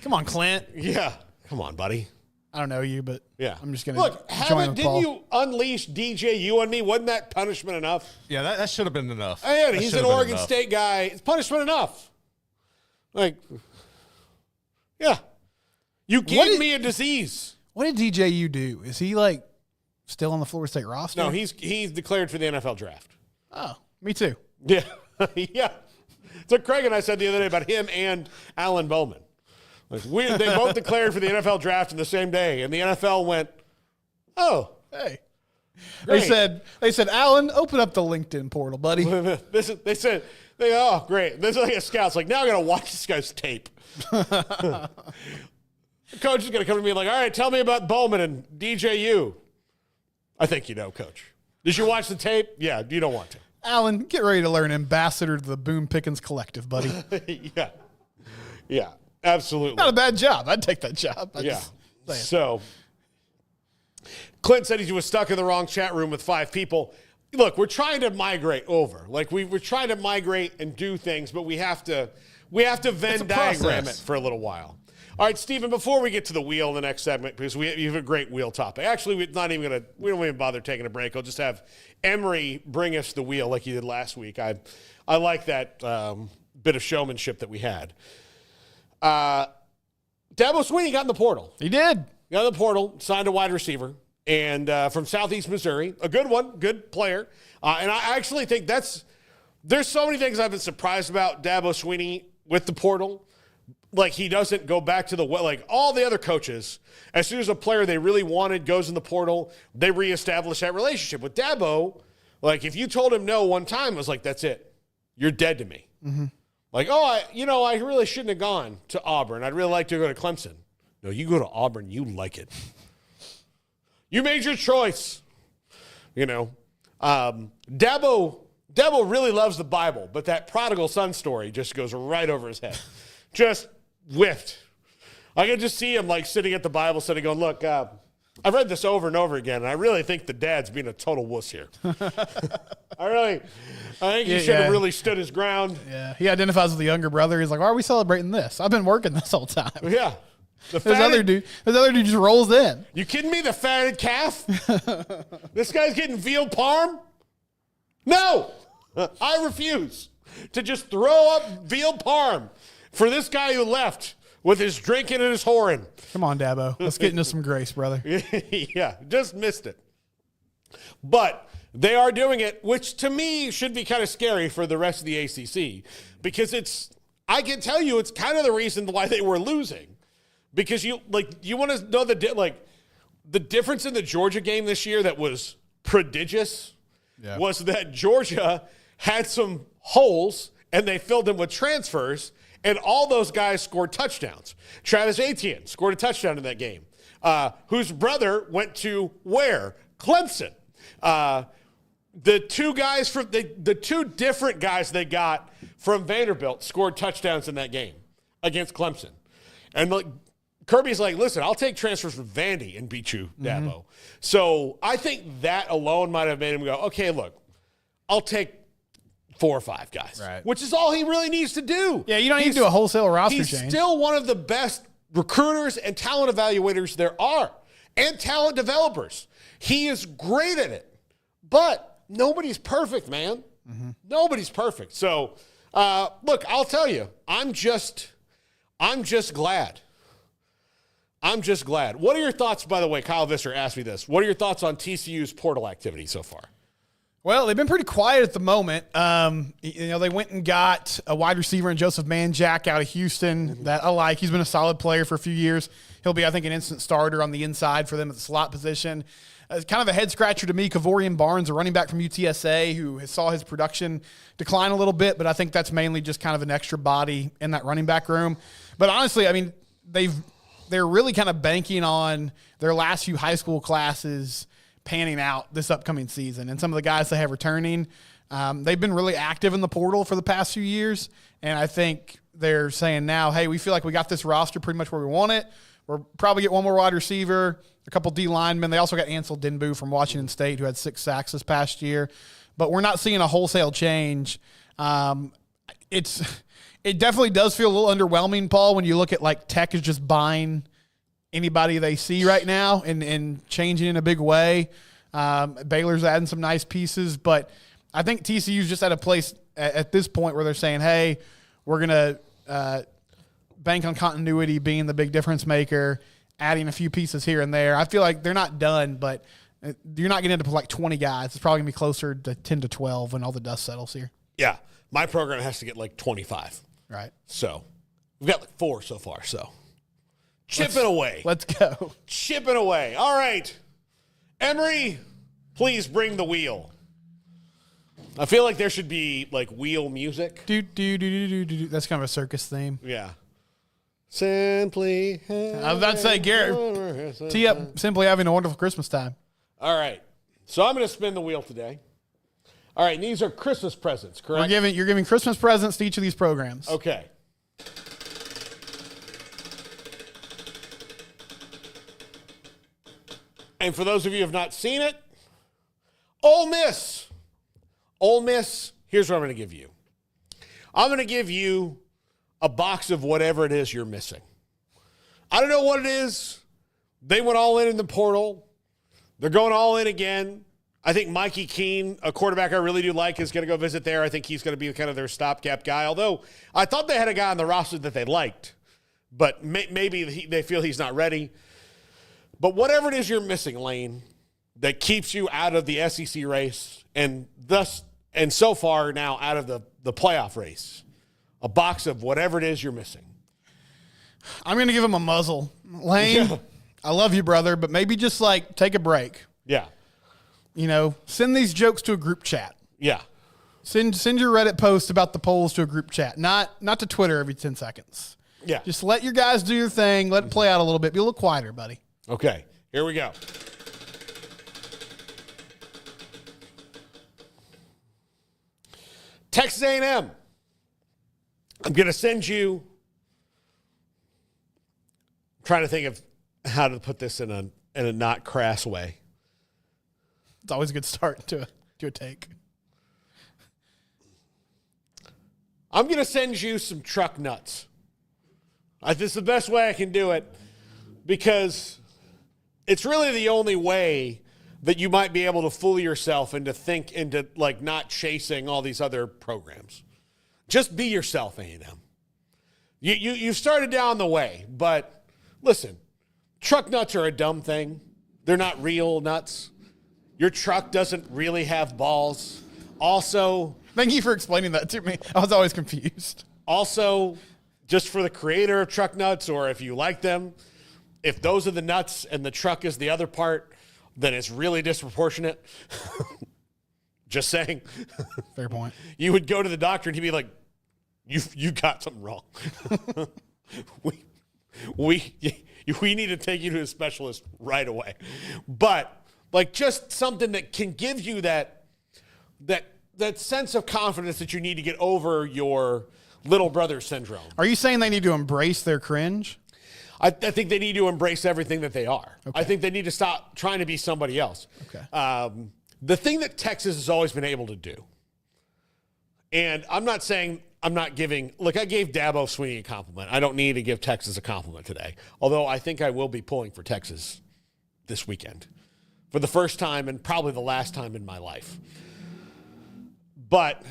Come on, Clint. Yeah. Come on, buddy. I don't know you, but Yeah. I'm just going to Look, join didn't Paul. you unleash DJU on me? Wasn't that punishment enough? Yeah, that should have been enough. And That he's should an have been Oregon enough. State guy. It's punishment enough. Like, yeah. You gave me a disease. What did DJU do? Is he like still on the Florida State roster? No, he's declared for the NFL draft. Oh, me too. Yeah. Yeah. So Craig and I said the other day about him and Alan Bowman. Like they both declared for the NFL draft in the same day, and the NFL went, oh. Hey. Great. They said, Alan, open up the LinkedIn portal, buddy. They said, oh, great. This is like a scout's like, now I got to watch this guy's tape. The coach is going to come to me like, all right, tell me about Bowman and DJU. I think you know, Coach. Did you watch the tape? Yeah, you don't want to. Alan, get ready to learn ambassador to the Boone Pickens Collective, buddy. Yeah. Yeah, absolutely. Not a bad job. I'd take that job. Yeah. So, Clint said he was stuck in the wrong chat room with 5 people. Look, we're trying to migrate over. Like we're trying to migrate and do things, but we have to Venn diagram it for a little while. All right, Stephen, before we get to the wheel in the next segment, because you have a great wheel topic. Actually, we don't even bother taking a break. I'll just have Emery bring us the wheel like he did last week. I like that bit of showmanship that we had. Dabo Swinney got in the portal. He did. Got in the portal, signed a wide receiver, and from Southeast Missouri, a good one, good player. And I actually think there's so many things I've been surprised about Dabo Swinney with the portal. like he doesn't go back to like all the other coaches. As soon as a player they really wanted goes in the portal, they reestablish that relationship. With Dabo, like if you told him no one time, it was like, that's it. You're dead to me. Mm-hmm. Like, I really shouldn't have gone to Auburn. I'd really like to go to Clemson. No, you go to Auburn, you like it. You made your choice. Dabo really loves the Bible, but that prodigal son story just goes right over his head. Just whiffed. I can just see him like sitting at the Bible study going, look, I've read this over and over again, and I really think the dad's being a total wuss here. I think he should have really stood his ground. Yeah, he identifies with the younger brother. He's like, why are we celebrating this? I've been working this whole time. Yeah. This other dude just rolls in. You kidding me? The fatted calf? This guy's getting veal parm? No! I refuse to just throw up veal parm for this guy who left with his drinking and his whoring. Come on, Dabo. Let's get into some grace, brother. Yeah, just missed it. But they are doing it, which to me should be kind of scary for the rest of the ACC because I can tell you it's kind of the reason why they were losing. Because you want to know the difference in the Georgia game this year that was prodigious was that Georgia had some holes and they filled them with transfers, and all those guys scored touchdowns. Travis Etienne scored a touchdown in that game, whose brother went to where? Clemson. The two guys from the two different guys they got from Vanderbilt scored touchdowns in that game against Clemson. And Kirby's like, listen, I'll take transfers from Vandy and beat you, Dabo. Mm-hmm. So I think that alone might have made him go, okay, look, I'll take 4 or 5 guys, right? Which is all he really needs to do. Yeah, you don't need to do a wholesale roster change. He's still one of the best recruiters and talent evaluators there are, and talent developers. He is great at it, but nobody's perfect, man. Mm-hmm. Nobody's perfect. So, look, I'll tell you, I'm just glad. I'm just glad. What are your thoughts, by the way? Kyle Visser asked me this. What are your thoughts on TCU's portal activity so far? Well, they've been pretty quiet at the moment. They went and got a wide receiver in Joseph Manjack out of Houston that I like. He's been a solid player for a few years. He'll be, I think, an instant starter on the inside for them at the slot position. It's kind of a head-scratcher to me, Kavorian Barnes, a running back from UTSA, who saw his production decline a little bit, but I think that's mainly just kind of an extra body in that running back room. But honestly, I mean, they're really kind of banking on their last few high school classes panning out this upcoming season. And some of the guys they have returning, they've been really active in the portal for the past few years. And I think they're saying now, hey, we feel like we got this roster pretty much where we want it. We'll probably get one more wide receiver, a couple D linemen. They also got Ansel Denbu from Washington State, who had 6 sacks this past year. But we're not seeing a wholesale change. It definitely does feel a little underwhelming, Paul, when you look at like Tech is just buying anybody they see right now and changing in a big way. Baylor's adding some nice pieces, but I think TCU's just at a place at this point where they're saying, hey, we're going to bank on continuity being the big difference maker, adding a few pieces here and there. I feel like they're not done, but you're not getting into like 20 guys. It's probably going to be closer to 10 to 12 when all the dust settles here. Yeah. My program has to get like 25. Right. So we've got like 4 so far. So chipping away. Let's go. Chipping away. All right. Emery, please bring the wheel. I feel like there should be like wheel music. That's kind of a circus theme. Yeah. Simply. I was about to say, Garrett, tee up Simply Having a Wonderful Christmas Time. All right. So I'm going to spin the wheel today. All right. And these are Christmas presents, correct? You're giving Christmas presents to each of these programs. Okay. And for those of you who have not seen it, Ole Miss. Ole Miss, here's what I'm going to give you. I'm going to give you a box of whatever it is you're missing. I don't know what it is. They went all in the portal. They're going all in again. I think Mikey Keene, a quarterback I really do like, is going to go visit there. I think he's going to be kind of their stopgap guy, although I thought they had a guy on the roster that they liked, but maybe they feel he's not ready. But whatever it is you're missing, Lane, that keeps you out of the SEC race and so far now out of the playoff race, a box of whatever it is you're missing. I'm going to give him a muzzle. Lane, Yeah. I love you, brother, but maybe just like take a break. Yeah. You know, send these jokes to a group chat. Yeah. Send your Reddit post about the polls to a group chat, not to Twitter every 10 seconds. Yeah. Just let your guys do your thing. Let it play out a little bit. Be a little quieter, buddy. Okay. Here we go. Texas A&M. I'm going to send you. I'm trying to think of how to put this in a not crass way. It's always a good start to a take. I'm going to send you some truck nuts. This is the best way I can do it because it's really the only way that you might be able to fool yourself into like not chasing all these other programs. Just be yourself, A&M. You started down the way, but listen, truck nuts are a dumb thing. They're not real nuts. Your truck doesn't really have balls. Also, thank you for explaining that to me. I was always confused. Also, just for the creator of truck nuts, or if you like them, if those are the nuts and the truck is the other part, then it's really disproportionate. Just saying. Fair point. You would go to the doctor and he'd be like, you got something wrong. we need to take you to a specialist right away. But like just something that can give you that sense of confidence that you need to get over your little brother syndrome. Are you saying they need to embrace their cringe? I think they need to embrace everything that they are. Okay. I think they need to stop trying to be somebody else. Okay. The thing that Texas has always been able to do, and I'm not saying I'm not giving, look, I gave Dabo Swinney a compliment. I don't need to give Texas a compliment today, although I think I will be pulling for Texas this weekend for the first time and probably the last time in my life. But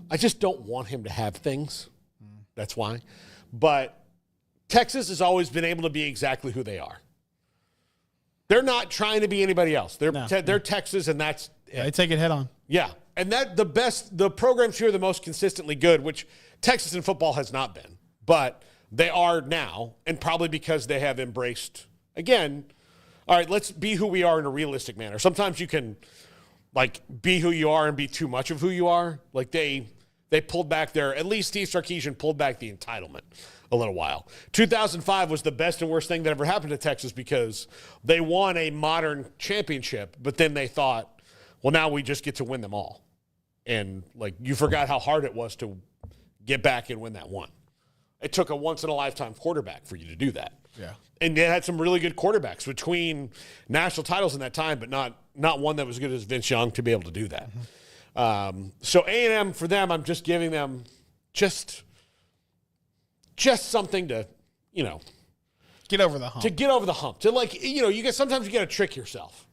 I just don't want him to have things. That's why. But Texas has always been able to be exactly who they are. They're not trying to be anybody else. They're Texas, and that's it. They take it head on. Yeah. And the programs here are the most consistently good, which Texas in football has not been. But they are now, and probably because they have embraced, again, all right, let's be who we are in a realistic manner. Sometimes you can, like, be who you are and be too much of who you are. Like, they pulled back at least Steve Sarkisian pulled back the entitlement a little while. 2005 was the best and worst thing that ever happened to Texas because they won a modern championship, but then they thought, well, now we just get to win them all. And, like, you forgot how hard it was to get back and win that one. It took a once-in-a-lifetime quarterback for you to do that. Yeah. And they had some really good quarterbacks between national titles in that time, but not one that was as good as Vince Young to be able to do that. Mm-hmm. So A&M, for them, I'm just giving them just something to, get over the hump. To get over the hump. To, like, sometimes you got to trick yourself.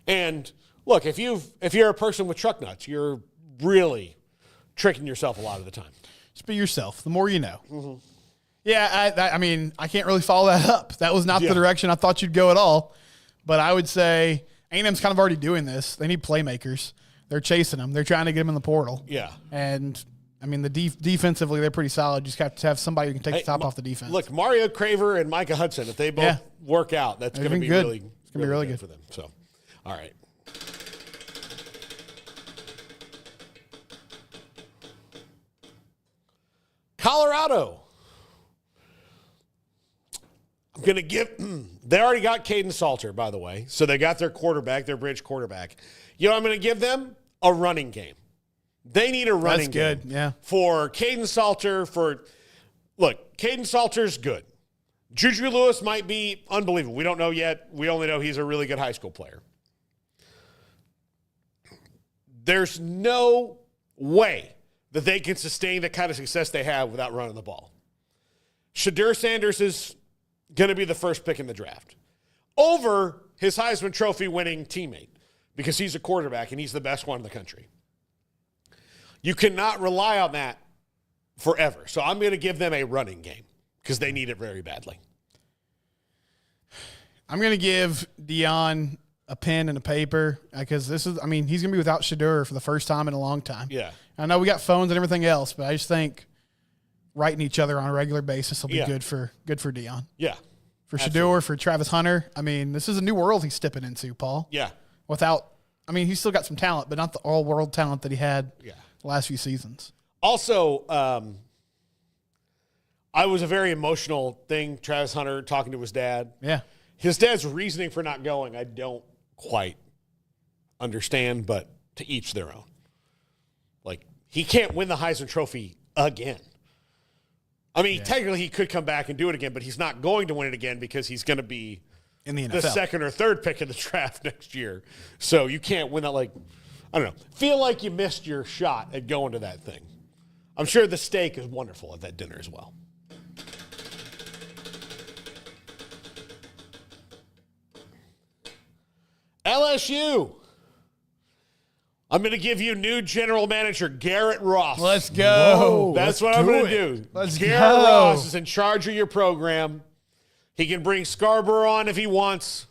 And look, if you're a person with truck nuts, you're really tricking yourself a lot of the time. Just be yourself. The more you know. Mm-hmm. Yeah, I mean, I can't really follow that up. That was not the direction I thought you'd go at all. But I would say A&M's kind of already doing this. They need playmakers. They're chasing them. They're trying to get them in the portal. Yeah. And, I mean, defensively, they're pretty solid. You just have to have somebody who can take the top off the defense. Look, Mario Craver and Micah Hudson, if they both work out, that's going to be good. Really, it's going to be really good for them. So, all right. Colorado. I'm going to give – they already got Caden Salter, by the way. So they got their quarterback, their bridge quarterback. You know what I'm going to give them? A running game. They need a running game. That's good, yeah. For Caden Salter, look, Caden Salter's good. Juju Lewis might be unbelievable. We don't know yet. We only know he's a really good high school player. There's no way that they can sustain the kind of success they have without running the ball. Shadur Sanders is going to be the first pick in the draft over his Heisman Trophy winning teammate because he's a quarterback and he's the best one in the country. You cannot rely on that forever. So I'm going to give them a running game because they need it very badly. I'm going to give Dion a pen and a paper because he's going to be without Shadur for the first time in a long time. Yeah. I know we got phones and everything else, but I just think writing each other on a regular basis will be Yeah. good for Dion. Yeah. For Absolutely. Shador, for Travis Hunter. I mean, this is a new world he's stepping into, Paul. Yeah. He's still got some talent, but not the all-world talent that he had the last few seasons. Also, I was a very emotional thing, Travis Hunter talking to his dad. Yeah. His dad's reasoning for not going, I don't quite understand, but to each their own. Like, he can't win the Heisman Trophy again. I mean, technically he could come back and do it again, but he's not going to win it again because he's going to be In the NFL. the second or third pick in the draft next year. So you can't win that. Like, I don't know. Feel like you missed your shot at going to that thing. I'm sure the steak is wonderful at that dinner as well. LSU. I'm going to give you new general manager Garrett Ross. Let's go. That's what I'm going to do. Let's Garrett go. Ross is in charge of your program. He can bring Scarborough on if he wants.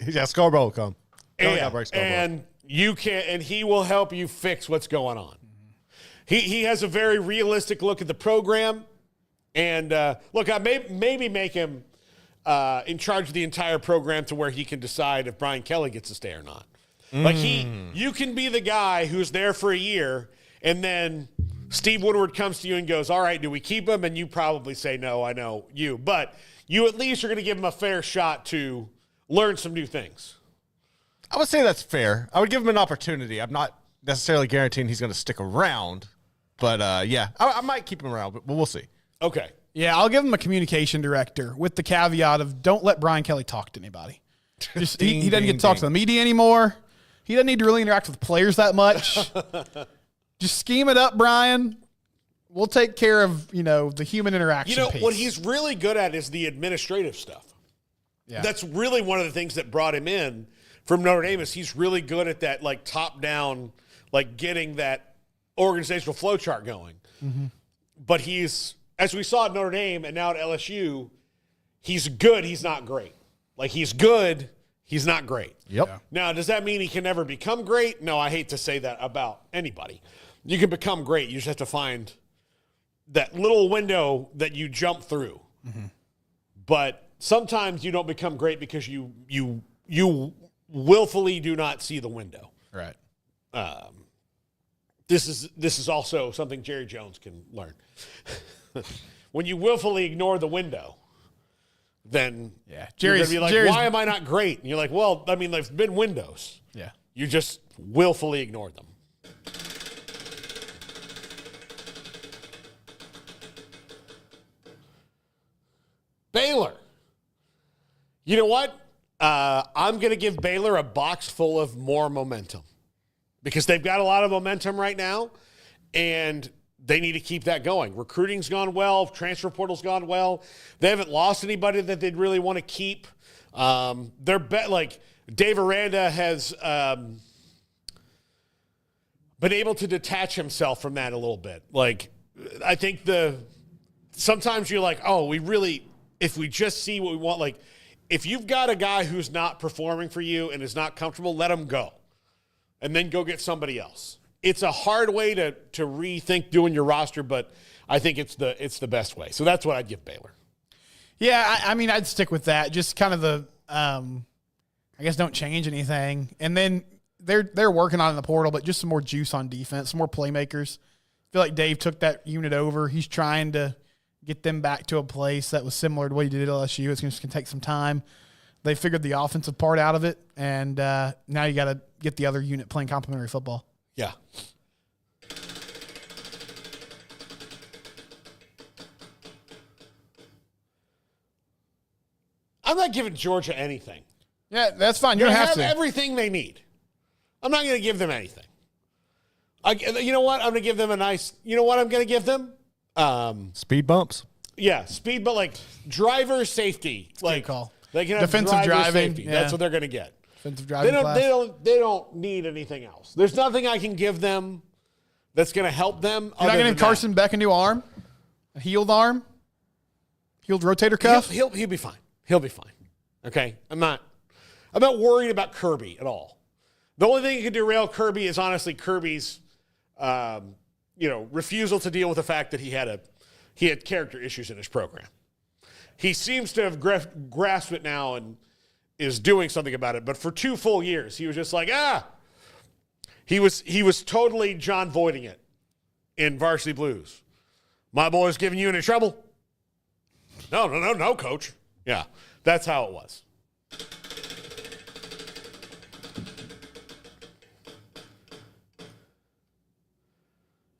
Yeah, Scarborough will come. And you can, and he will help you fix what's going on. He has a very realistic look at the program, and look, I maybe make him in charge of the entire program to where he can decide if Brian Kelly gets to stay or not. Like you can be the guy who's there for a year, and then Steve Woodward comes to you and goes, "All right, do we keep him?" And you probably say, "No, I know you," but you at least are going to give him a fair shot to learn some new things. I would say that's fair. I would give him an opportunity. I'm not necessarily guaranteeing he's going to stick around, but I might keep him around, but we'll see. Okay. Yeah, I'll give him a communication director with the caveat of don't let Brian Kelly talk to anybody. Just he doesn't get to talk to the media anymore. He doesn't need to really interact with players that much. Just scheme it up, Brian. We'll take care of, the human interaction piece. What he's really good at is the administrative stuff. Yeah. That's really one of the things that brought him in from Notre Dame is he's really good at that, like, top-down, like, getting that organizational flow chart going. Mm-hmm. But he's, as we saw at Notre Dame and now at LSU, he's good, he's not great. Like, he's good, he's not great. Yep. Yeah. Now, does that mean he can never become great? No, I hate to say that about anybody. You can become great. You just have to find that little window that you jump through. Mm-hmm. But sometimes you don't become great because you willfully do not see the window. Right. This is also something Jerry Jones can learn. When you willfully ignore the window, then you're going to be like, why am I not great? And you're like, well, I mean, there's been windows. Yeah. You just willfully ignored them. Baylor. You know what? I'm going to give Baylor a box full of more momentum because they've got a lot of momentum right now, and they need to keep that going. Recruiting's gone well. Transfer portal's gone well. They haven't lost anybody that they'd really want to keep. They're like Dave Aranda has been able to detach himself from that a little bit. Like, I think sometimes you're like, oh, if we just see what we want, like, if you've got a guy who's not performing for you and is not comfortable, let him go. And then go get somebody else. It's a hard way to rethink doing your roster, but I think it's the best way. So that's what I'd give Baylor. Yeah, I mean, I'd stick with that. Just kind of I guess don't change anything. And then they're working on it in the portal, but just some more juice on defense, some more playmakers. I feel like Dave took that unit over. He's trying to get them back to a place that was similar to what he did at LSU. It's just going to take some time. They figured the offensive part out of it, and now you got to get the other unit playing complementary football. Yeah. I'm not giving Georgia anything. Yeah, that's fine. You They don't have have to. everything they need. I'm not going to give them anything. You know what? I'm going to give them you know what I'm going to give them? Speed bumps. Yeah, speed, but like driver safety. Like, call. they can have Defensive driver driving, safety. yeah. That's what they're going to get. Defensive driving class. They don't need anything else. There's nothing I can give them that's going to help them. You're not going to give Carson Beck a new arm? A healed arm? Healed rotator cuff? He'll be fine. He'll be fine. Okay? I'm not worried about Kirby at all. The only thing that could derail Kirby is honestly Kirby's refusal to deal with the fact that he had he had character issues in his program. He seems to have grasped it now and is doing something about it. But for 2 full years, he was just like, He was totally John Voiding it in Varsity Blues. My boy's giving you any trouble? No, coach. Yeah, that's how it was.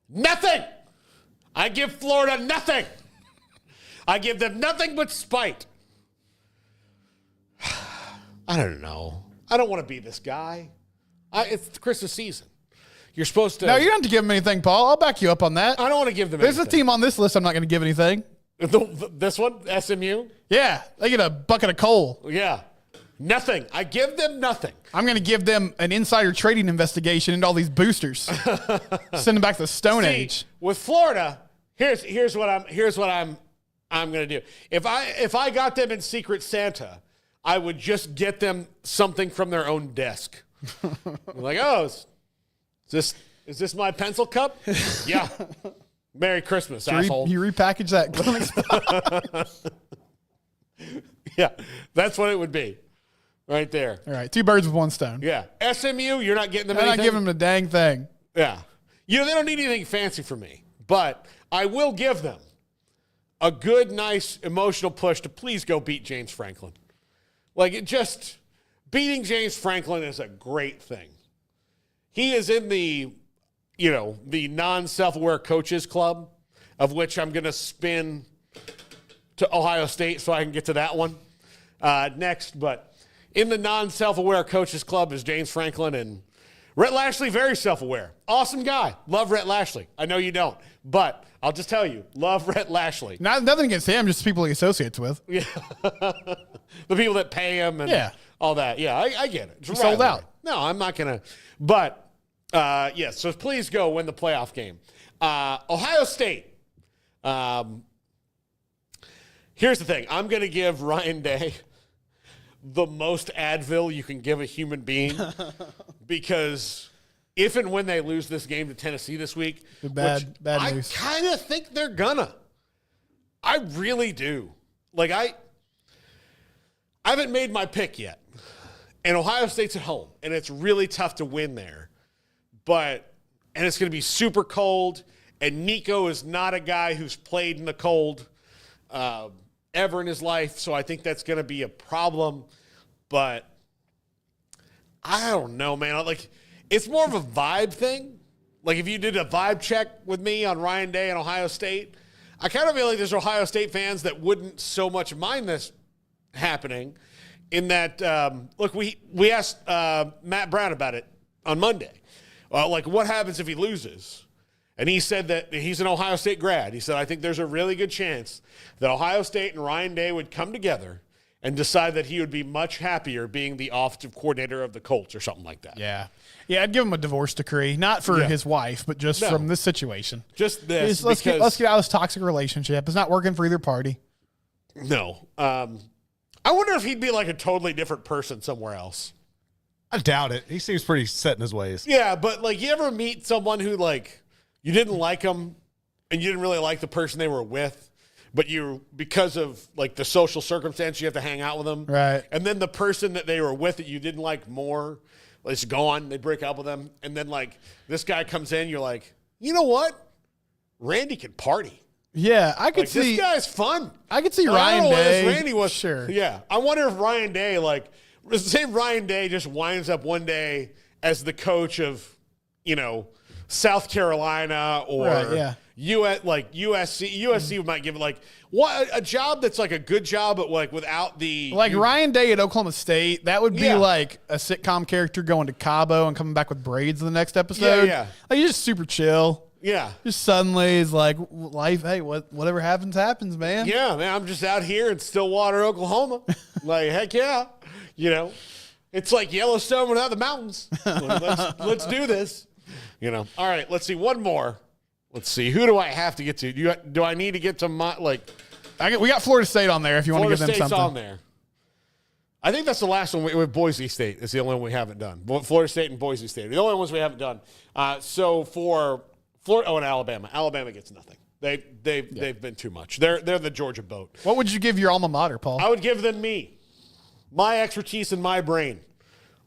Nothing. I give Florida nothing. I give them nothing but spite. I don't know. I don't want to be this guy. It's the Christmas season. You're supposed to. No, you don't have to give them anything, Paul. I'll back you up on that. I don't want to give them There's anything. a team on this list I'm not going to give anything. This one, SMU? Yeah, they get a bucket of coal. Yeah. Nothing. I give them nothing. I'm going to give them an insider trading investigation into all these boosters. Send them back to the Stone Age. With Florida, here's what I'm going to do. If I got them in Secret Santa, I would just get them something from their own desk. Like, is this my pencil cup? Yeah. Merry Christmas, asshole. You repackage that clinic spot. Yeah, that's what it would be. Right there. All right, 2 birds with 1 stone. Yeah. SMU, you're not getting them I'm anything. not giving them a dang thing. Yeah. They don't need anything fancy from me, but I will give them a good, nice, emotional push to please go beat James Franklin. Beating James Franklin is a great thing. He is in the non-self-aware coaches club, of which I'm going to spin to Ohio State so I can get to that one next. But in the non-self-aware coaches club is James Franklin and Rhett Lashley, very self-aware. Awesome guy. Love Rhett Lashley. I know you don't, but I'll just tell you, love Rhett Lashley. Nothing against him, just people he associates with. Yeah. The people that pay him and all that. Yeah, I get it. He sold out. No, I'm not going to. But, yes, so please go win the playoff game. Ohio State. Here's the thing. I'm going to give Ryan Day the most Advil you can give a human being because if and when they lose this game to Tennessee this week, bad news. I kind of think they're gonna. I really do. I haven't made my pick yet. And Ohio State's at home, and it's really tough to win there. And it's going to be super cold, and Nico is not a guy who's played in the cold ever in his life, so I think that's going to be a problem. But I don't know, man. It's more of a vibe thing. If you did a vibe check with me on Ryan Day and Ohio State, I kind of feel like there's Ohio State fans that wouldn't so much mind this happening in that, we asked Matt Brown about it on Monday. What happens if he loses? And he said that he's an Ohio State grad. He said, I think there's a really good chance that Ohio State and Ryan Day would come together and decide that he would be much happier being the offensive coordinator of the Colts or something like that. Yeah. Yeah, I'd give him a divorce decree, not for his wife, but just from this situation. Just this. Let's get out of this toxic relationship. It's not working for either party. No. I wonder if he'd be a totally different person somewhere else. I doubt it. He seems pretty set in his ways. Yeah, but you ever meet someone who you didn't like them and you didn't really like the person they were with, but because of the social circumstance, you have to hang out with them. Right. And then the person that they were with that you didn't like more is gone. They break up with them. And then this guy comes in, you're like, you know what? Randy can party. Yeah, I could see. This guy's fun. I could see Ryan Day. Randy was. Sure. Yeah. I wonder if Ryan Day, say Ryan Day just winds up one day as the coach of, South Carolina or USC. USC might give it a job that's a good job, but without the Ryan Day at Oklahoma State. That would be a sitcom character going to Cabo and coming back with braids in the next episode. Yeah. He's just super chill. Yeah. Just suddenly is life. Hey, whatever happens, happens, man. Yeah, man. I'm just out here in Stillwater, Oklahoma. Heck yeah. It's like Yellowstone without the mountains. Let's do this. All right, let's see one more. Let's see. Who do I have to get to? Do I need to get to my we got Florida State on there if you want to give them State's something. on there. I think that's the last one with Boise State. It's the only one we haven't done. Florida State and Boise State are the only ones we haven't done. So for Florida, and Alabama. Alabama gets nothing. They've been too much. They're the Georgia boat. What would you give your alma mater, Paul? I would give them my expertise and my brain.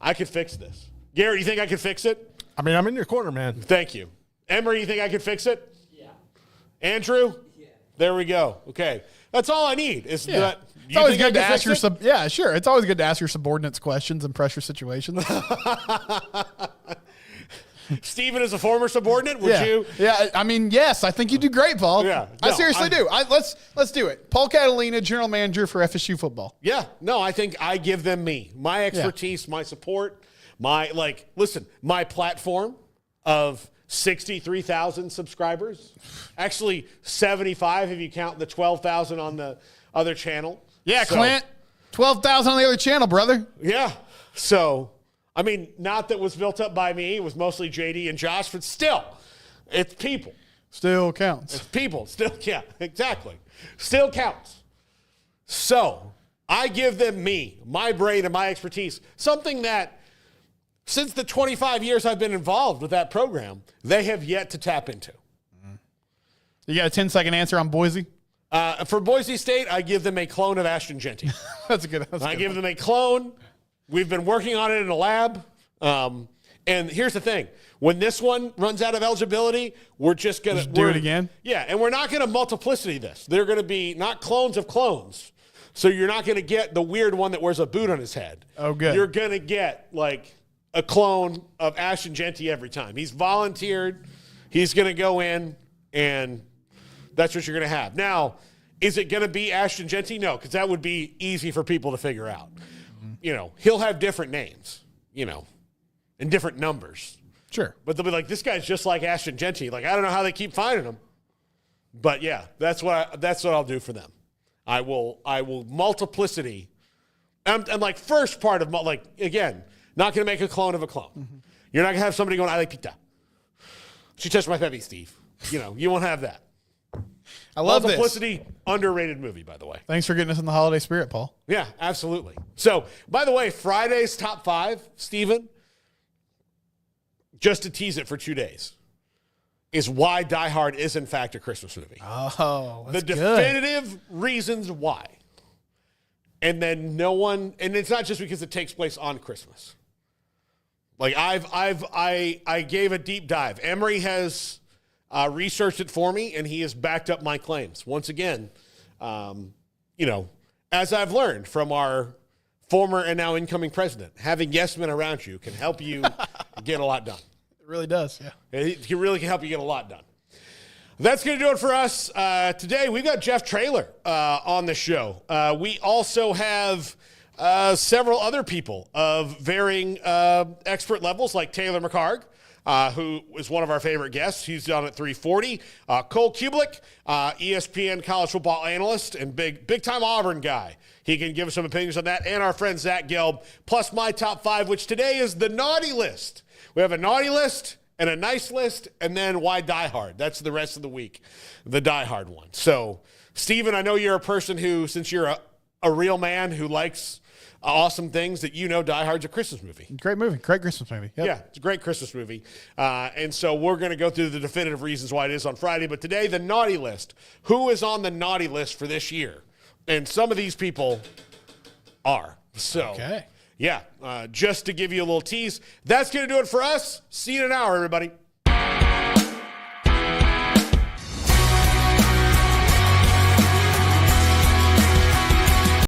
I could fix this. Garrett, you think I could fix it? I mean, I'm in your corner, man. Thank you. Emery, you think I could fix it? Yeah. Andrew? Yeah. There we go. Okay. That's all I need. Is that it's always good to ask your yeah, sure. It's always good to ask your subordinates questions in pressure situations. Steven is a former subordinate. Would you? Yeah, I mean, yes, I think you do great, Paul. Yeah, I seriously do. Let's do it. Paul Catalina, general manager for FSU football. Yeah, no, I think I give them my expertise, my support, my platform of 63,000 subscribers. Actually, 75 if you count the 12,000 on the other channel. Yeah, so, Clint, 12,000 on the other channel, brother. Yeah, so. I mean, not that was built up by me. It was mostly JD and Josh, but still, it's people. Still counts. It's people. Still, yeah, exactly. Still counts. So I give them my brain and my expertise, something that since the 25 years I've been involved with that program, they have yet to tap into. You got a 10-second answer on Boise? For Boise State, I give them a clone of Ashton Genty. That's a good one. I give them a clone. We've been working on it in a lab. And here's the thing. When this one runs out of eligibility, we're just going to do it again? Yeah, and we're not going to multiplicity this. They're going to be not clones of clones. So you're not going to get the weird one that wears a boot on his head. Oh, good. You're going to get like a clone of Ashton Genty every time. He's volunteered. He's going to go in, and that's what you're going to have. Now, is it going to be Ashton Genty? No, because that would be easy for people to figure out. He'll have different names, and different numbers. Sure. But they'll be like, this guy's just like Ashton Genty. Like, I don't know how they keep finding him. But yeah, that's what I'll do for them. I will multiplicity. And like first part of, again, not going to make a clone of a clone. Mm-hmm. You're not going to have somebody going, I like pizza. She touched my baby, Steve. You won't have that. I love Multiplicity, this. Underrated movie, by the way. Thanks for getting us in the holiday spirit, Paul. Yeah, absolutely. So, by the way, Friday's top 5, Steven, just to tease it for 2 days, is why Die Hard is, in fact, a Christmas movie. Oh, that's the definitive reasons why. And then and it's not just because it takes place on Christmas. Like, I gave a deep dive. Emery has researched it for me, and he has backed up my claims. Once again, as I've learned from our former and now incoming president, having yes men around you can help you get a lot done. It really does, yeah. It really can help you get a lot done. That's going to do it for us. Today, we've got Jeff Traylor on the show. We also have several other people of varying expert levels, like Taylor McHargue, who is one of our favorite guests. He's on at 340. Cole Kubelik, ESPN college football analyst and big-time Auburn guy. He can give us some opinions on that. And our friend Zach Gelb, plus my top 5, which today is the naughty list. We have a naughty list and a nice list, and then why Die Hard. That's the rest of the week, the Die Hard one. So, Steven, I know you're a person who, since you're a real man who likes awesome things, that Die Hard's a Christmas movie. Great movie. Great Christmas movie. Yep. Yeah, it's a great Christmas movie. And so we're going to go through the definitive reasons why it is on Friday. But today, the naughty list. Who is on the naughty list for this year? And some of these people are. So, okay. Yeah, just to give you a little tease. That's going to do it for us. See you in an hour, everybody.